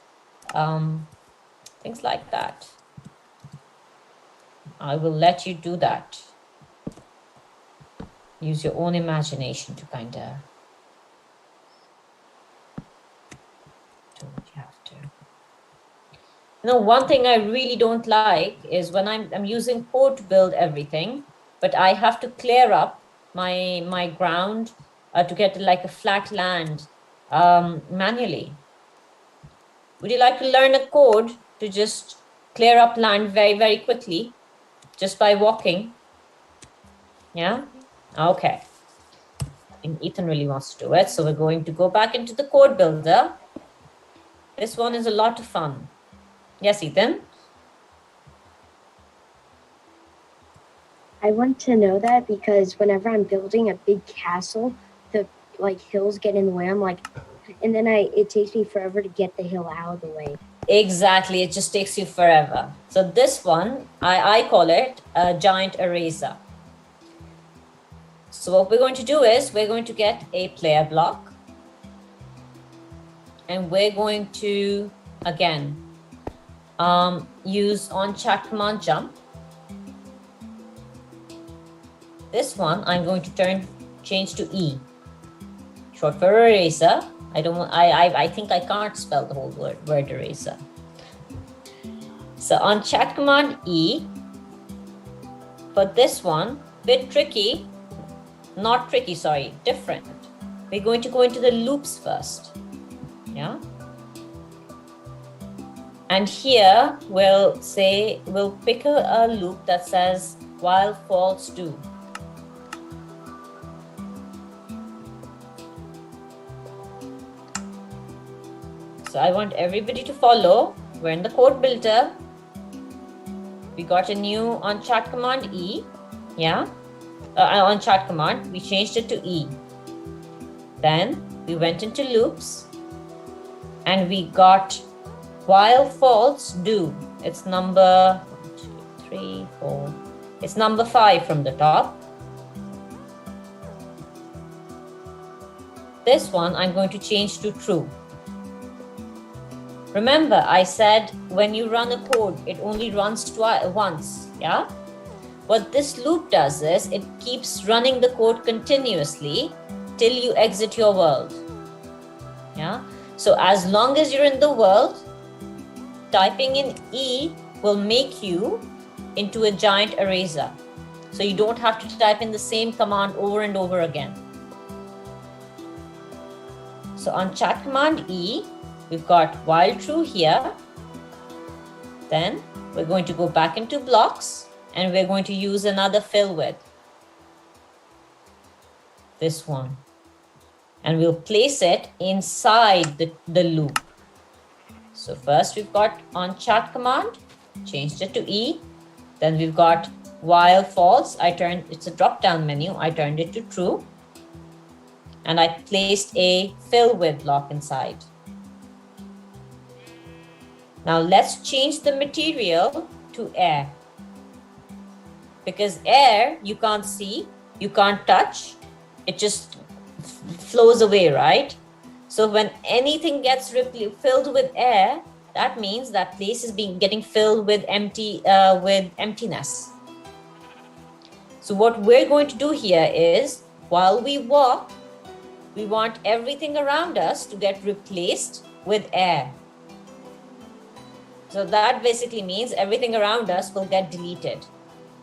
things like that. I will let you do that. Use your own imagination to kind of do what you have to. You know, one thing I really don't like is when I'm using code to build everything, but I have to clear up my ground to get like a flat land manually. Would you like to learn a code to just clear up land very, very quickly just by walking? Yeah? Okay. I think Ethan really wants to do it. So we're going to go back into the code builder. This one is a lot of fun. Yes, Ethan? I want to know that because whenever I'm building a big castle, the like hills get in the way. I'm like, and then it takes me forever to get the hill out of the way. Exactly. It just takes you forever. So this one, I call it a giant eraser. So what we're going to do is we're going to get a player block and we're going to, again, use on chat command jump. This one I'm going to change to E. Short for eraser. I think I can't spell the whole word eraser. So on chat command E, for this one, bit tricky, not tricky, sorry, different. We're going to go into the loops first. Yeah. And here we'll pick a loop that says while false do. So I want everybody to follow. We're in the code builder. We got a new on chat command E. Yeah. On chat command, we changed it to E. Then we went into loops and we got while false do. It's number 1, 2, 3, 4. It's number 5 from the top. This one I'm going to change to true. Remember, I said when you run a code, it only runs once, yeah? What this loop does is it keeps running the code continuously till you exit your world, yeah? So as long as you're in the world, typing in E will make you into a giant eraser. So you don't have to type in the same command over and over again. So on chat command E, we've got while true here. Then we're going to go back into blocks and we're going to use another fill with. This one. And we'll place it inside the loop. So first we've got on chat command, changed it to E. Then we've got while false, it's a drop down menu, I turned it to true. And I placed a fill with block inside. Now let's change the material to air. Because air, you can't see, you can't touch, it just flows away, right? So when anything gets filled with air, that means that place is getting filled with emptiness. So what we're going to do here is, while we walk, we want everything around us to get replaced with air. So that basically means everything around us will get deleted,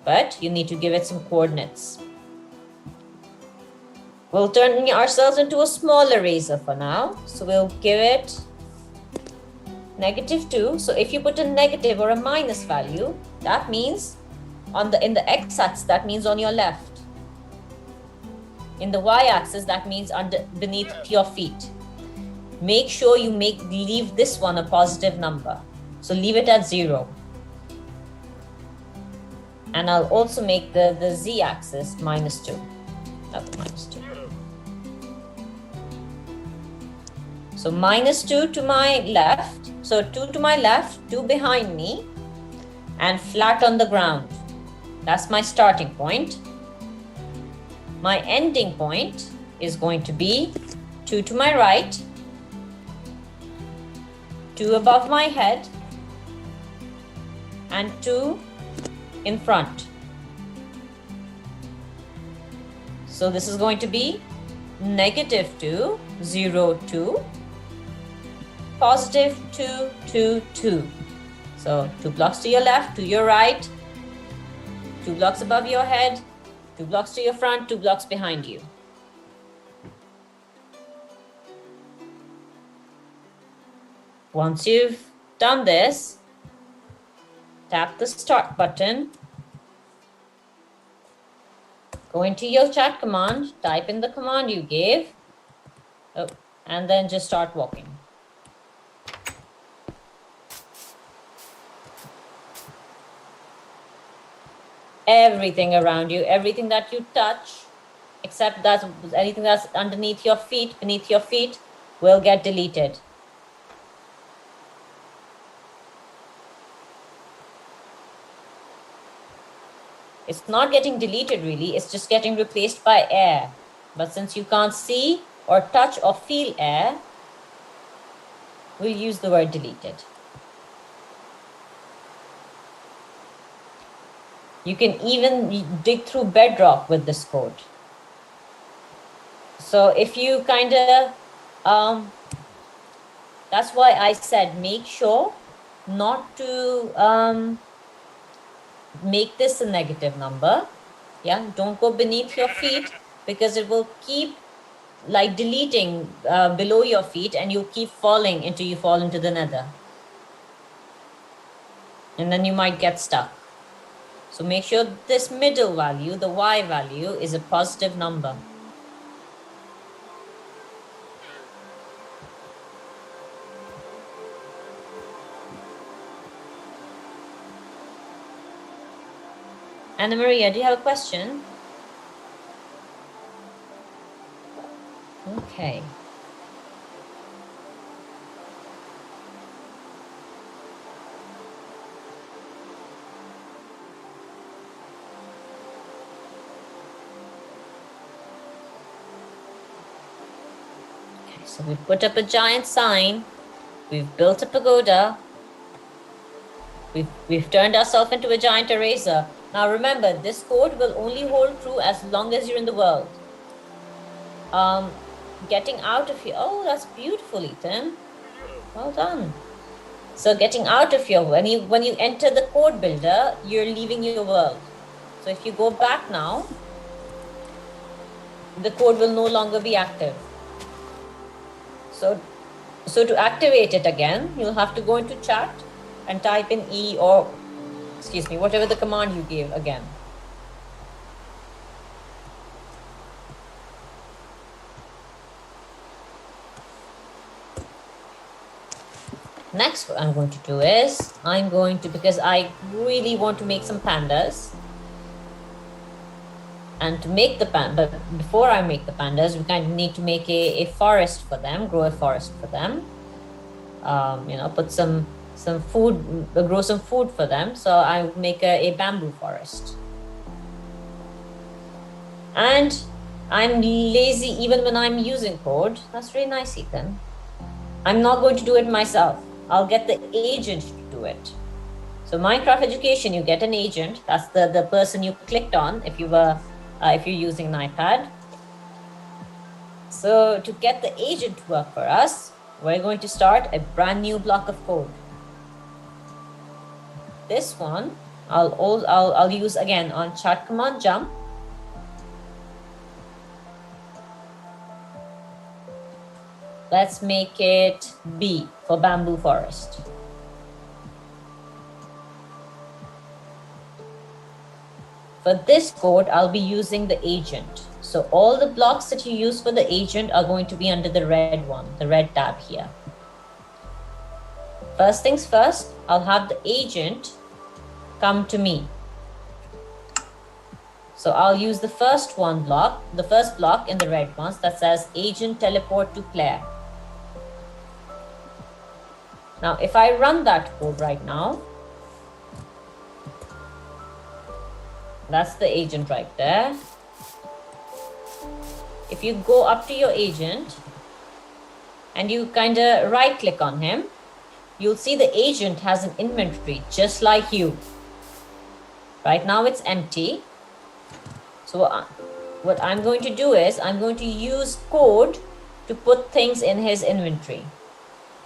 but you need to give it some coordinates. We'll turn ourselves into a small eraser for now. So we'll give it -2. So if you put a negative or a minus value, that means in the x-axis, that means on your left. In the y-axis, that means beneath your feet. Make sure you leave this one a positive number. So leave it at 0. And I'll also make the z-axis -2. -2. So -2 to my left. So 2 to my left, 2 behind me, and flat on the ground. That's my starting point. My ending point is going to be 2 to my right, 2 above my head, and 2 in front. So this is going to be -2, 0, 2, +2, 2, 2. So 2 blocks to your left, to your right, 2 blocks above your head, 2 blocks to your front, 2 blocks behind you. Once you've done this, tap the start button, go into your chat command, type in the command you gave, and then just start walking. Everything around you, everything that you touch, except that anything that's underneath your feet, beneath your feet, will get deleted. It's not getting deleted really, it's just getting replaced by air. But since you can't see or touch or feel air, we'll use the word deleted. You can even dig through bedrock with this code. So if you kind of, that's why I said, make sure not to make this a negative number. Yeah, don't go beneath your feet, because it will keep like deleting below your feet, and you keep falling until you fall into the nether. And then you might get stuck. So make sure this middle value, the Y value, is a positive number. Anna Maria, do you have a question? Okay. So we put up a giant sign, we've built a pagoda, we've turned ourselves into a giant eraser. Now remember, this code will only hold true as long as you're in the world. Getting out of here, oh, that's beautiful, Ethan. Well done. So getting out of here, when you enter the code builder, you're leaving your world. So if you go back now, the code will no longer be active. So to activate it again, you'll have to go into chat and type in E, or, excuse me, whatever the command you gave again. Next, what I'm going to do is, because I really want to make some pandas. And to make the but before I make the pandas, we kind of need to make a forest for them, grow a forest for them. Put some food, grow some food for them. So I make a bamboo forest. And I'm lazy even when I'm using code. That's really nice, Ethan. I'm not going to do it myself. I'll get the agent to do it. So Minecraft Education, you get an agent. That's the person you clicked on if you're using an iPad. So to get the agent to work for us, we're going to start a brand new block of code. This one, I'll use again on chat command jump. Let's make it B for bamboo forest. For this code, I'll be using the agent. So all the blocks that you use for the agent are going to be under the red one, the red tab here. First things first, I'll have the agent come to me. So I'll use the first block in the red ones that says agent teleport to Claire. Now, if I run that code right now, that's the agent right there. If you go up to your agent and you kind of right click on him, you'll see the agent has an inventory just like you. Right now it's empty. So what I'm going to do is I'm going to use code to put things in his inventory.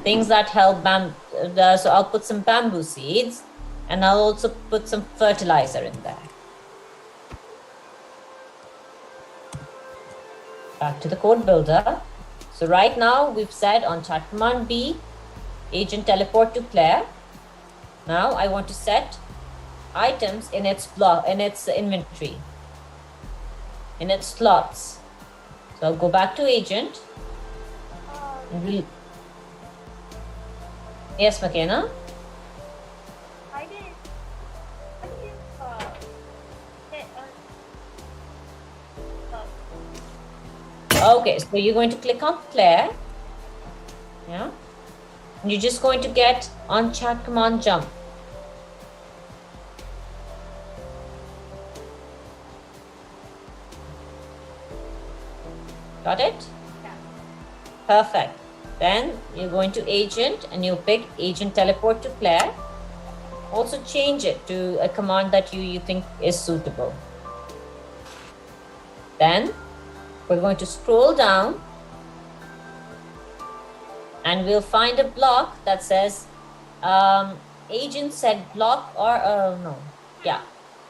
Things that help so I'll put some bamboo seeds and I'll also put some fertilizer in there. Back to the code builder. So right now we've said on chat command B, agent teleport to Claire. Now I want to set items in its inventory, in its slots. So I'll go back to agent. Yes, MacKenna? Okay, so you're going to click on Claire. Yeah. And you're just going to get on chat command jump. Got it? Yeah. Perfect. Then you're going to agent and you pick agent teleport to Claire. Also change it to a command that you think is suitable. Then we're going to scroll down and we'll find a block that says agent set block or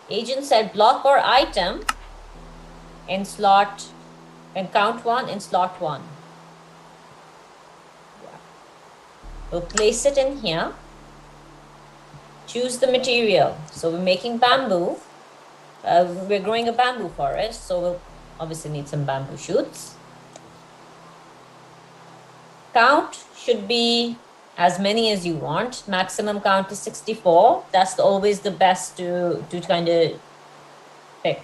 agent set block or item in slot and count 1 in slot 1. We'll place it in here. Choose the material. So we're making bamboo. We're growing a bamboo forest, so we'll obviously need some bamboo shoots. Count should be as many as you want. Maximum count is 64. That's always the best to kind of pick.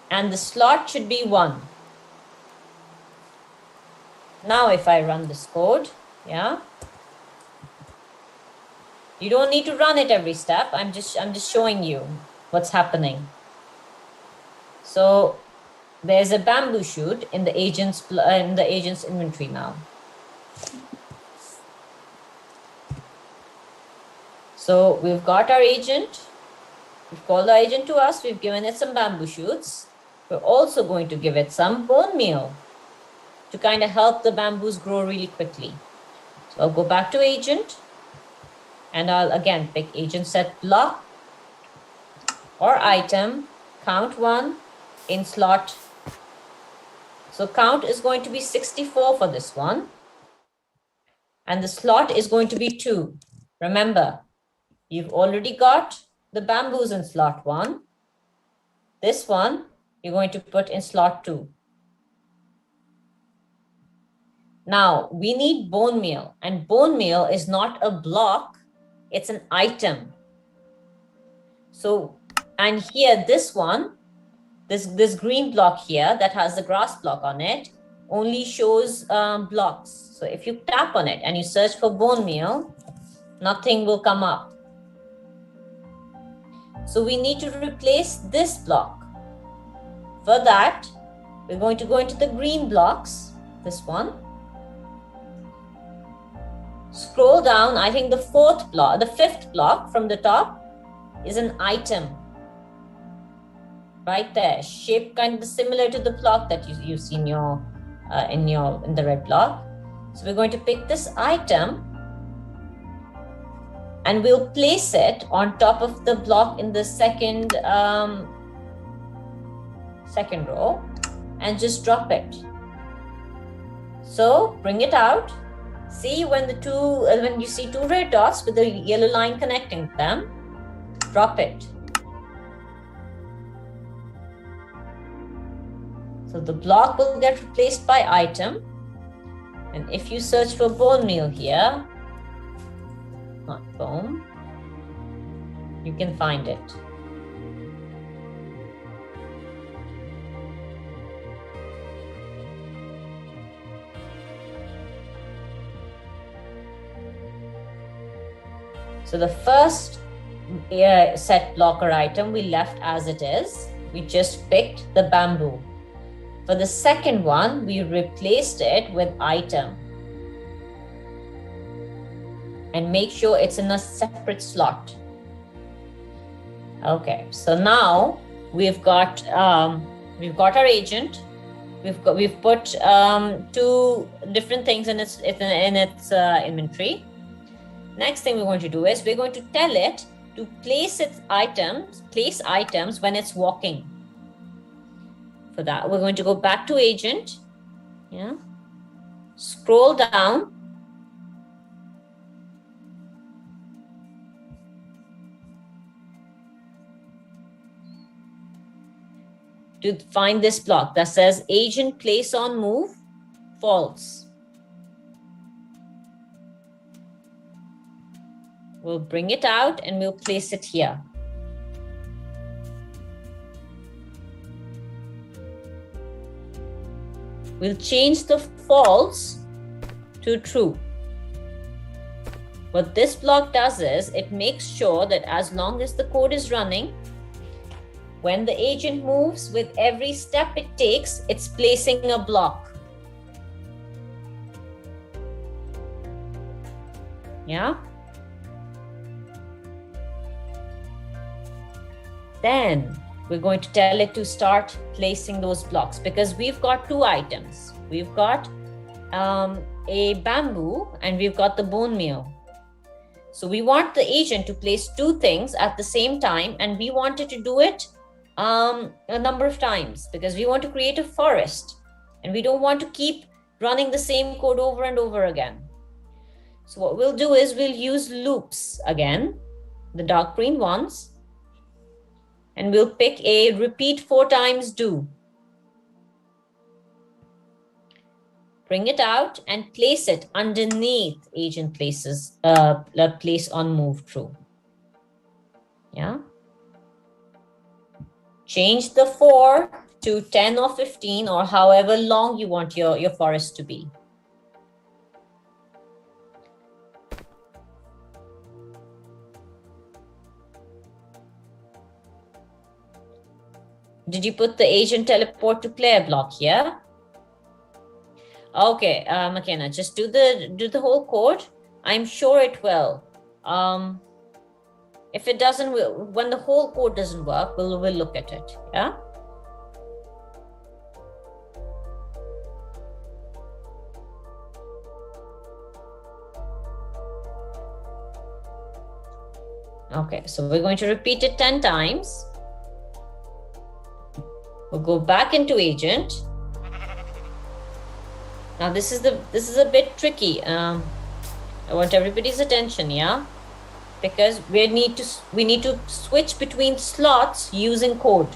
And the slot should be 1. Now if I run this code, yeah, you don't need to run it every step. I'm just showing you what's happening. So there's a bamboo shoot in the agent's inventory now. So we've got our agent. We've called the agent to us. We've given it some bamboo shoots. We're also going to give it some bone meal to kind of help the bamboos grow really quickly. So I'll go back to agent and I'll again pick agent set block or item, count 1 in slot. So count is going to be 64 for this one. And the slot is going to be 2. Remember, you've already got the bamboos in slot 1. This one, you're going to put in slot 2. Now, we need bone meal, and bone meal is not a block, it's an item. So, and here, this one, this green block here that has the grass block on it only shows blocks. So if you tap on it and you search for bone meal, nothing will come up. So we need to replace this block. For that, we're going to go into the green blocks, this one. Scroll down, I think the 5th block from the top is an item. Right there, shape kind of similar to the block that you see in the red block. So we're going to pick this item and we'll place it on top of the block in the second row and just drop it. So bring it out. See when you see 2 red dots with the yellow line connecting them, drop it. So the block will get replaced by item. And if you search for bone meal here, not bone, you can find it. So the first set blocker item we left as it is. We just picked the bamboo. For the second one, we replaced it with item. And make sure it's in a separate slot. Okay, so now we've got our agent. We've put 2 different things in its inventory. Next thing we're going to do is we're going to tell it to place items when it's walking. For that, we're going to go back to agent. Yeah. Scroll down. To find this block that says agent place on move, false. We'll bring it out and we'll place it here. We'll change the false to true. What this block does is it makes sure that as long as the code is running, when the agent moves, with every step it takes, it's placing a block. Yeah. Then we're going to tell it to start placing those blocks because we've got two items. We've got a bamboo and we've got the bone meal. So we want the agent to place two things at the same time, and we want it to do it a number of times because we want to create a forest and we don't want to keep running the same code over and over again. So what we'll do is we'll use loops again, the dark green ones, and we'll pick a repeat 4 times do. Bring it out and place it underneath agent places, place on move true. Yeah. Change the 4 to 10 or 15 or however long you want your forest to be. Did you put the agent teleport to player block here? Okay, MacKenna, just do the whole code. I'm sure it will. If it doesn't, when the whole code doesn't work, we'll look at it. Yeah. Okay, so we're going to repeat it 10 times. We'll go back into agent. Now this is a bit tricky. I want everybody's attention, yeah, because we need to switch between slots using code.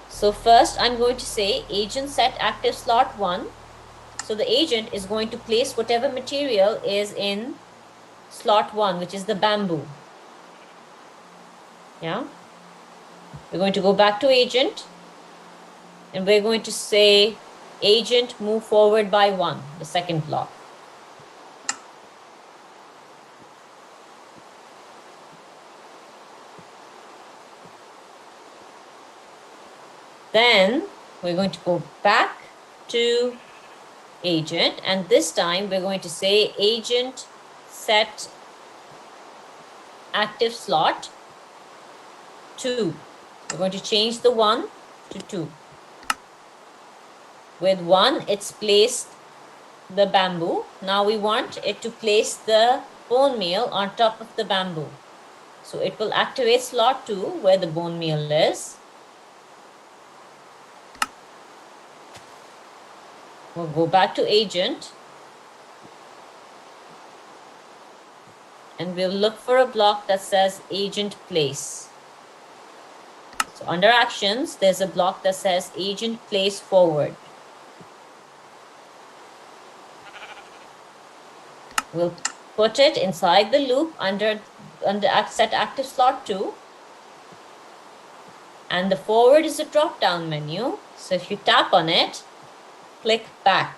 So first, I'm going to say agent set active slot 1. So the agent is going to place whatever material is in slot 1, which is the bamboo. Yeah. We're going to go back to agent and we're going to say agent move forward by 1, the second block. Then we're going to go back to agent and this time we're going to say agent set active slot 2. We're going to change the 1 to 2. With 1, it's placed the bamboo. Now we want it to place the bone meal on top of the bamboo. So it will activate slot 2 where the bone meal is. We'll go back to agent. And we'll look for a block that says agent place. So under actions, there's a block that says agent place forward. We'll put it inside the loop under set active slot 2. And the forward is a drop down menu. So if you tap on it, click back.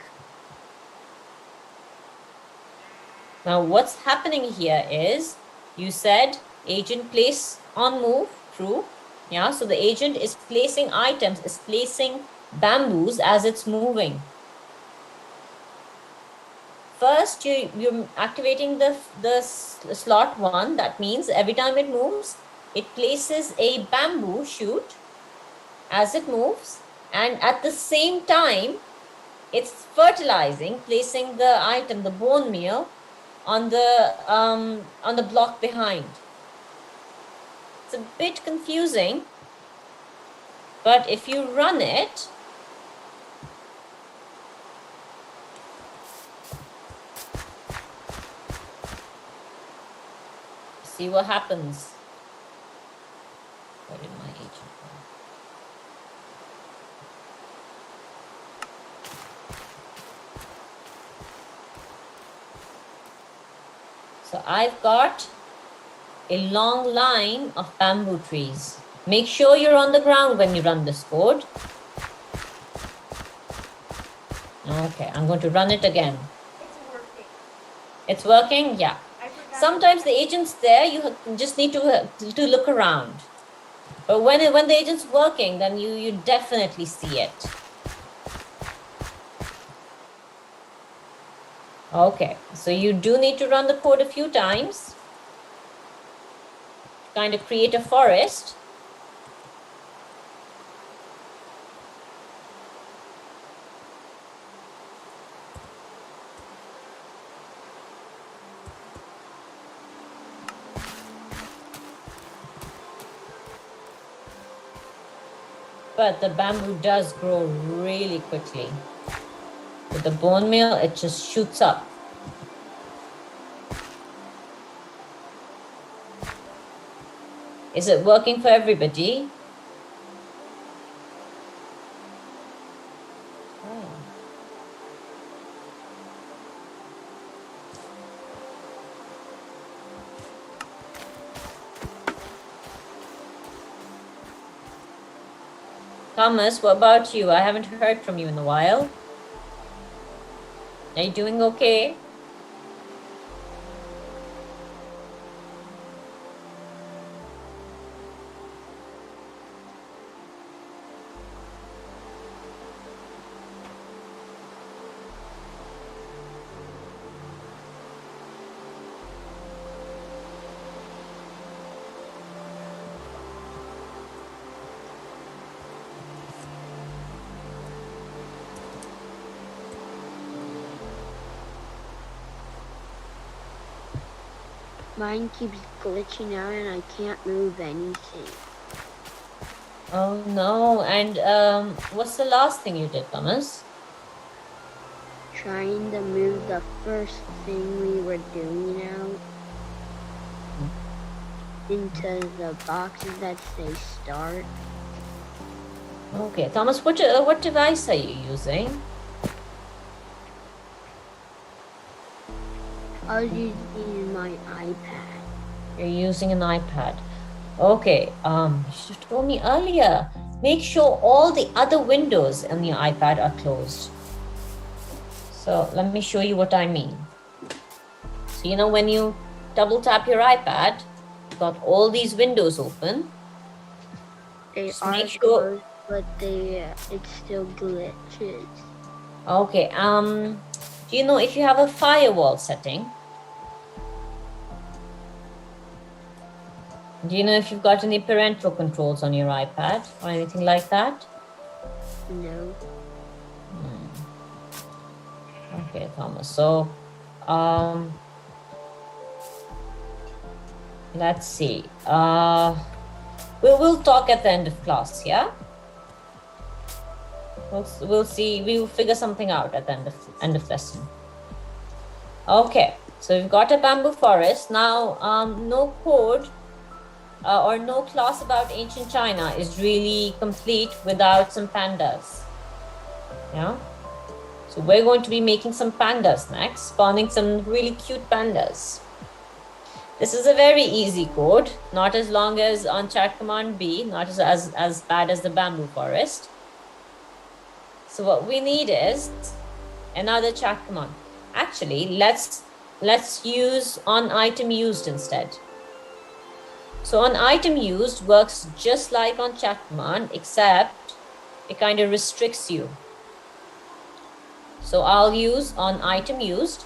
Now what's happening here is you said agent place on move, true. Yeah, so the agent is placing items, is placing bamboos as it's moving. First, you're activating the slot 1. That means every time it moves, it places a bamboo shoot as it moves. And at the same time, it's fertilizing, placing the item, the bone meal, on the block behind. It's a bit confusing, but if you run it, see what happens. Where did my agent go? So I've got a long line of bamboo trees. Make sure you're on the ground when you run this code. Okay, I'm going to run it again. It's working. It's working? Yeah. Sometimes the agent's there, you just need to look around. But when the agent's working, then you definitely see it. Okay, so you do need to run the code a few times to kind of create a forest. But the bamboo does grow really quickly. With the bone meal, it just shoots up. Is it working for everybody? Oh. Thomas, what about you? I haven't heard from you in a while. Are you doing okay? Mine keeps glitching out and I can't move anything. Oh no, and what's the last thing you did, Thomas? Trying to move the first thing we were doing out into the boxes that say start. Okay, Thomas, what device are you using? I was using my iPad. You're using an iPad. Okay, you should have told me earlier. Make sure all the other windows on your iPad are closed. So let me show you what I mean. So you know when you double tap your iPad, you've got all these windows open. They Just are make sure. closed, but it still glitches. Okay, do you know if you have a firewall setting? Do you know if you've got any parental controls on your iPad or anything like that? No. Okay, Thomas. So, let's see. We'll talk at the end of class, yeah? We'll see. We'll figure something out at the end of lesson. Okay, so we've got a bamboo forest now. No code or no class about ancient China is really complete without some pandas. Yeah. So we're going to be making some pandas next, spawning some really cute pandas. This is a very easy code, not as long as on chat command B, not as bad as the bamboo forest. So what we need is another chat command. Actually, let's use on item used instead. So on item used works just like on chat command, except it kind of restricts you. So I'll use on item used.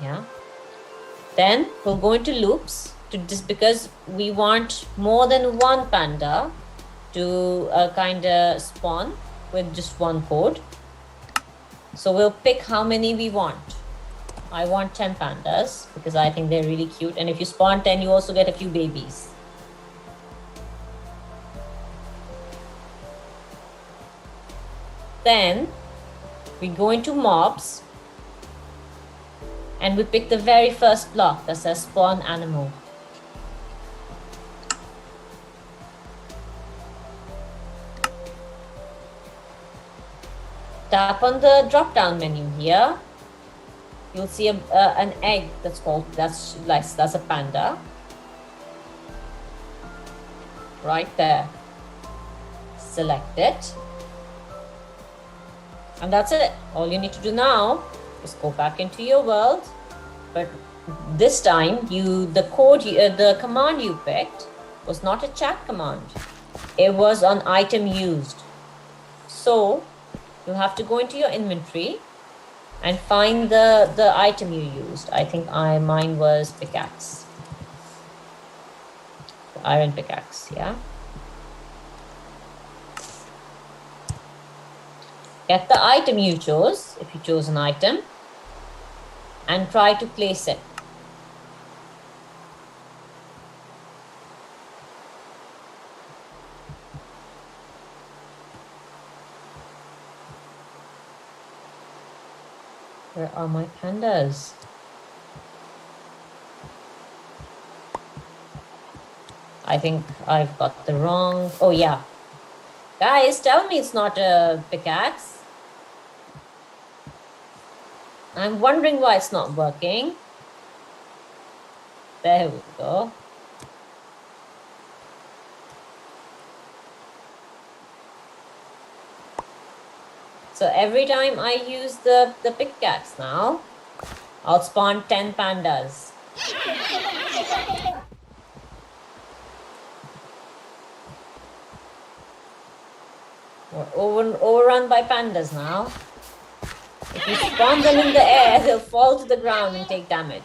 Yeah. Then we'll go into loops to just because we want more than one panda to kind of spawn with just one code. So we'll pick how many we want. I want 10 pandas because I think they're really cute. And if you spawn 10, you also get a few babies. Then we go into mobs and we pick the very first block that says spawn animal. Tap on the drop down menu here. You'll see an egg that's a panda. Right there. Select it. And that's it. All you need to do now is go back into your world. But this time, the command you picked was not a chat command. It was on item used. So you'll have to go into your inventory and find the item you used. I think mine was pickaxe. The iron pickaxe, yeah. Get the item you chose, if you chose an item, and try to place it. Where are my pandas? I think I've got the wrong... Oh, yeah. Guys, tell me it's not a pickaxe. I'm wondering why it's not working. There we go. So every time I use the pickaxe now, I'll spawn 10 pandas. We're overrun by pandas now. If you spawn them in the air, they'll fall to the ground and take damage.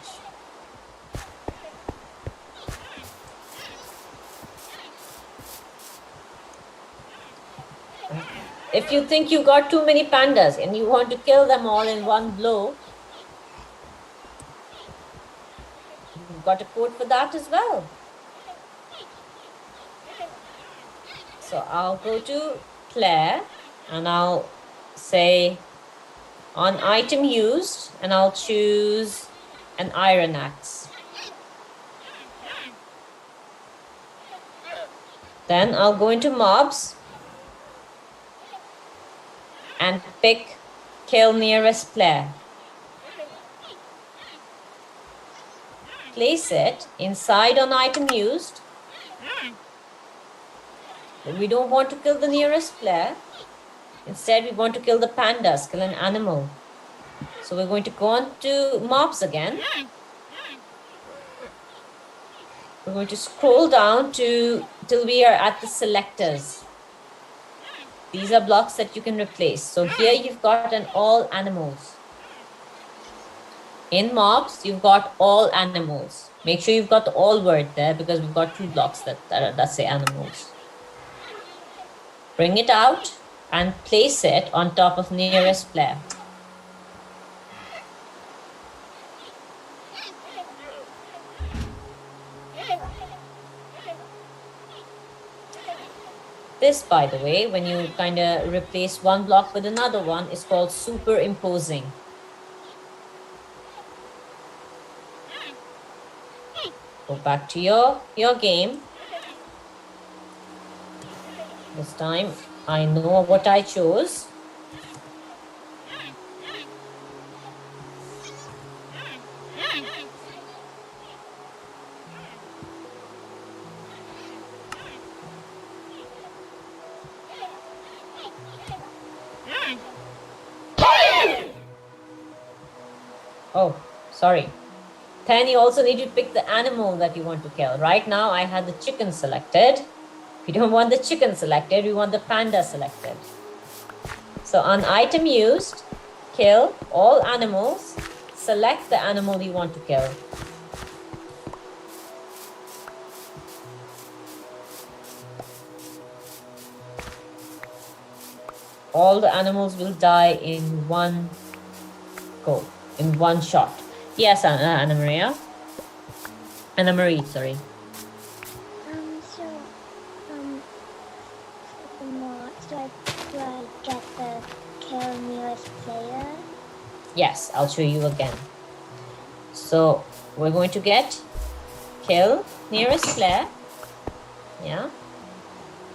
If you think you got too many pandas and you want to kill them all in one blow, you've got a code for that as well. So I'll go to Claire and I'll say on item used, and I'll choose an iron axe. Then I'll go into mobs and pick kill nearest player. Place it inside on item used. We don't want to kill the nearest player. Instead, we want to kill the pandas, kill an animal. So we're going to go on to mobs again. We're going to scroll down till we are at the selectors. These are blocks that you can replace. So here you've got an all animals. In mobs, you've got all animals. Make sure you've got the all word there because we've got 2 blocks that say animals. Bring it out and place it on top of nearest player. This, by the way, when you kind of replace one block with another one, is called superimposing. Go back to your game. This time, I know what I chose. Oh, sorry. Then you also need to pick the animal that you want to kill. Right now, I had the chicken selected. If you don't want the chicken selected, we want the panda selected. So on item used, kill all animals. Select the animal you want to kill. All the animals will die in one go. In one shot. Yes, Anna Maria. Anna Marie, sorry. Do I get the kill nearest player? Yes, I'll show you again. So we're going to get kill nearest player. Yeah.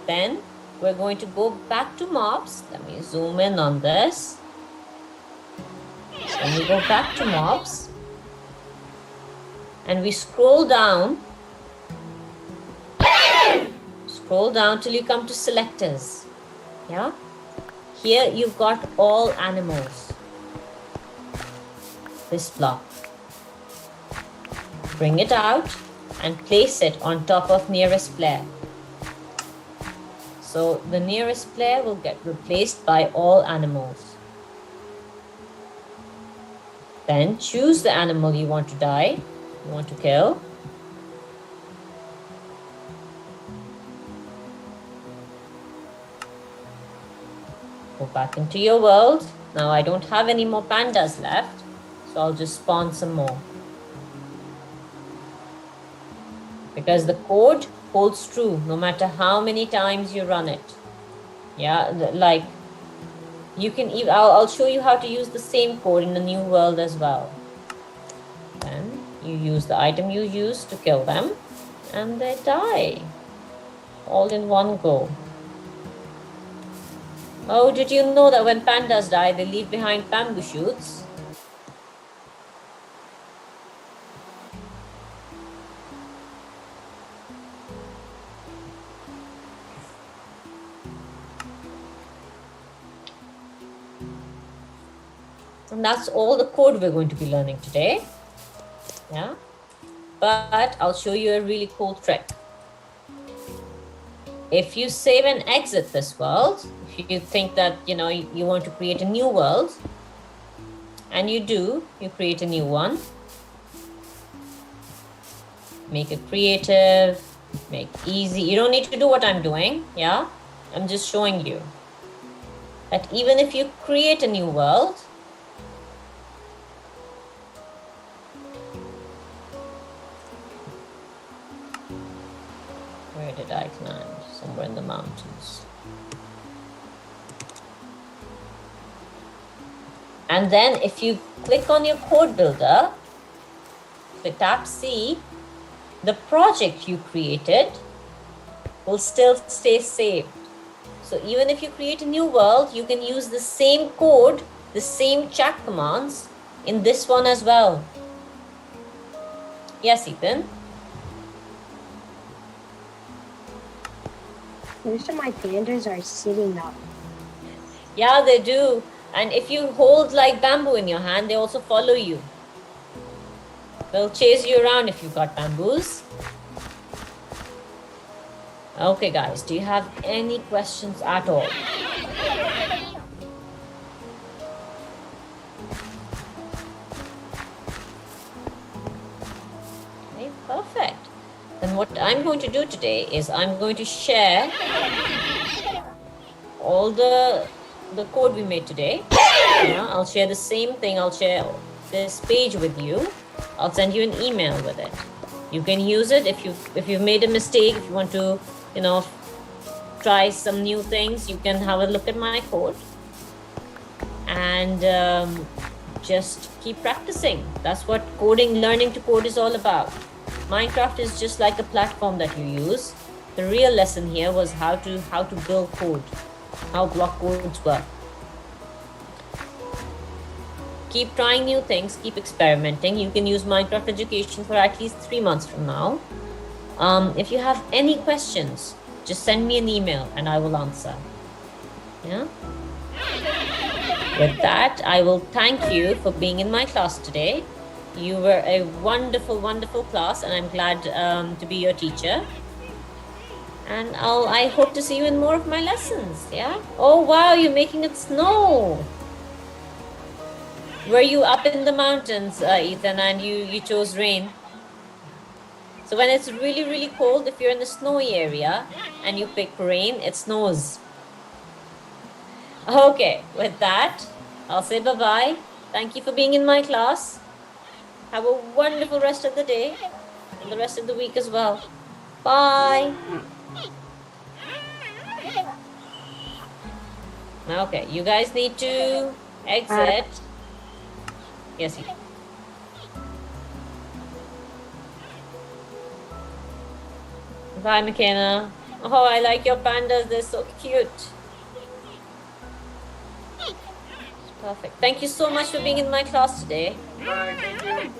Then we're going to go back to mobs. Let me zoom in on this. Then we go back to mobs and we scroll down till you come to selectors. Yeah, here you've got all animals. This block. Bring it out and place it on top of nearest player. So the nearest player will get replaced by all animals. Then choose the animal you want to die, you want to kill. Go back into your world. Now I don't have any more pandas left, so I'll just spawn some more. Because the code holds true no matter how many times you run it. Yeah, like you can even, I'll show you how to use the same code in the new world as well. Then you use the item you use to kill them and they die. All in one go. Oh, did you know that when pandas die, they leave behind bamboo shoots? And that's all the code we're going to be learning today. Yeah. But I'll show you a really cool trick. If you save and exit this world, if you think that, you want to create a new world, and you do, you create a new one. Make it creative, make it easy. You don't need to do what I'm doing, yeah? I'm just showing you that even if you create a new world, where did I climb? Somewhere in the mountains. And then if you click on your code builder, tap C, the project you created will still stay saved. So even if you create a new world, you can use the same code, the same chat commands in this one as well. Yes, Ethan? Most of my pandas are sitting up. Yeah, they do. And if you hold like bamboo in your hand, they also follow you. They'll chase you around if you've got bamboos. Okay, guys, do you have any questions at all? Okay, perfect. Then what I'm going to do today is I'm going to share all the code we made today. Yeah, I'll share the same thing. I'll share this page with you. I'll send you an email with it. You can use it if you've made a mistake, if you want to, try some new things, you can have a look at my code and just keep practicing. That's what learning to code is all about. Minecraft is just like a platform that you use. The real lesson here was how to build code, how block codes work. Keep trying new things, keep experimenting. You can use Minecraft Education for at least 3 months from now. If you have any questions, just send me an email and I will answer. Yeah. With that, I will thank you for being in my class today. You were a wonderful, wonderful class, and I'm glad to be your teacher. And I hope to see you in more of my lessons. Yeah. Oh wow, you're making it snow. Were you up in the mountains, Ethan, and you chose rain? So when it's really, really cold, if you're in the snowy area and you pick rain, it snows. Okay, with that, I'll say bye-bye. Thank you for being in my class. Have a wonderful rest of the day and the rest of the week as well. Bye. Okay, you guys need to exit. Yes, Ethan. Bye, MacKenna. Oh, I like your pandas. They're so cute. Perfect. Thank you so much for being in my class today. Bye, thank you.